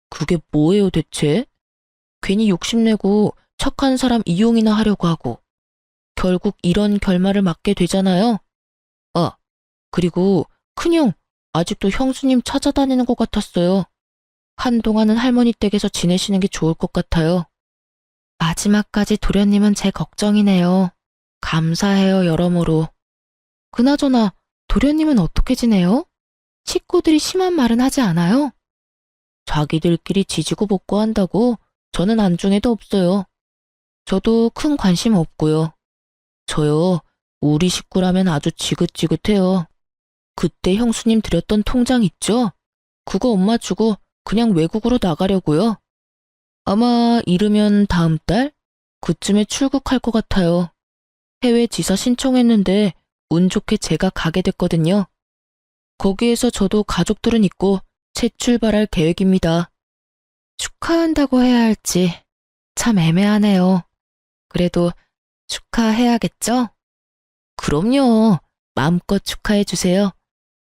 A: 그게 뭐예요 대체? 괜히 욕심내고 착한 사람 이용이나 하려고 하고. 결국 이런 결말을 맞게 되잖아요. 아, 그리고 큰형 아직도 형수님 찾아다니는 것 같았어요. 한동안은 할머니 댁에서 지내시는 게 좋을 것 같아요. 마지막까지 도련님은 제 걱정이네요. 감사해요 여러모로. 그나저나 도련님은 어떻게 지내요? 식구들이 심한 말은 하지 않아요? 자기들끼리 지지고 볶고 한다고 저는 안중에도 없어요. 저도 큰 관심 없고요. 저요, 우리 식구라면 아주 지긋지긋해요. 그때 형수님 드렸던 통장 있죠? 그거 엄마 주고 그냥 외국으로 나가려고요. 아마 이르면 다음 달? 그쯤에 출국할 것 같아요. 해외 지사 신청했는데 운 좋게 제가 가게 됐거든요. 거기에서 저도 가족들은 있고 재출발할 계획입니다. 축하한다고 해야 할지 참 애매하네요. 그래도 축하해야겠죠? 그럼요. 마음껏 축하해주세요.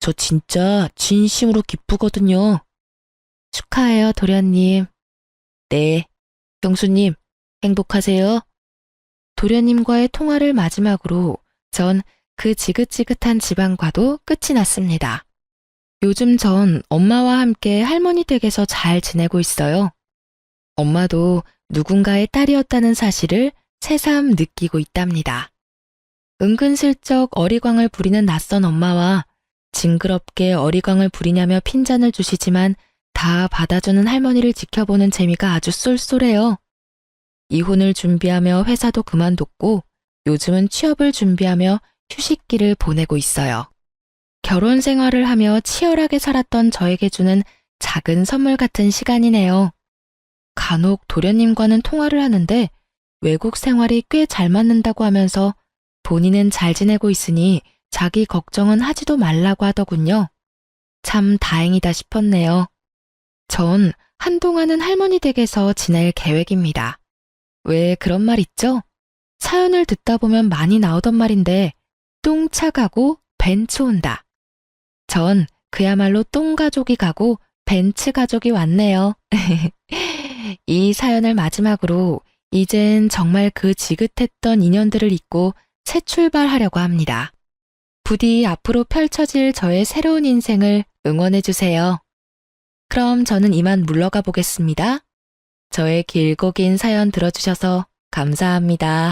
A: 저 진짜 진심으로 기쁘거든요. 축하해요, 도련님. 네, 경수님, 행복하세요. 도련님과의 통화를 마지막으로 전 그 지긋지긋한 집안과도 끝이 났습니다. 요즘 전 엄마와 함께 할머니 댁에서 잘 지내고 있어요. 엄마도 누군가의 딸이었다는 사실을 새삼 느끼고 있답니다. 은근슬쩍 어리광을 부리는 낯선 엄마와 징그럽게 어리광을 부리냐며 핀잔을 주시지만 다 받아주는 할머니를 지켜보는 재미가 아주 쏠쏠해요. 이혼을 준비하며 회사도 그만뒀고 요즘은 취업을 준비하며 휴식기를 보내고 있어요. 결혼 생활을 하며 치열하게 살았던 저에게 주는 작은 선물 같은 시간이네요. 간혹 도련님과는 통화를 하는데 외국 생활이 꽤 잘 맞는다고 하면서 본인은 잘 지내고 있으니 자기 걱정은 하지도 말라고 하더군요. 참 다행이다 싶었네요. 전 한동안은 할머니 댁에서 지낼 계획입니다. 왜 그런 말 있죠? 사연을 듣다 보면 많이 나오던 말인데 똥차 가고 벤츠 온다. 전 그야말로 똥가족이 가고 벤츠 가족이 왔네요. 이 사연을 마지막으로 이젠 정말 그 지긋했던 인연들을 잊고 새 출발하려고 합니다. 부디 앞으로 펼쳐질 저의 새로운 인생을 응원해주세요. 그럼 저는 이만 물러가 보겠습니다. 저의 길고 긴 사연 들어주셔서 감사합니다.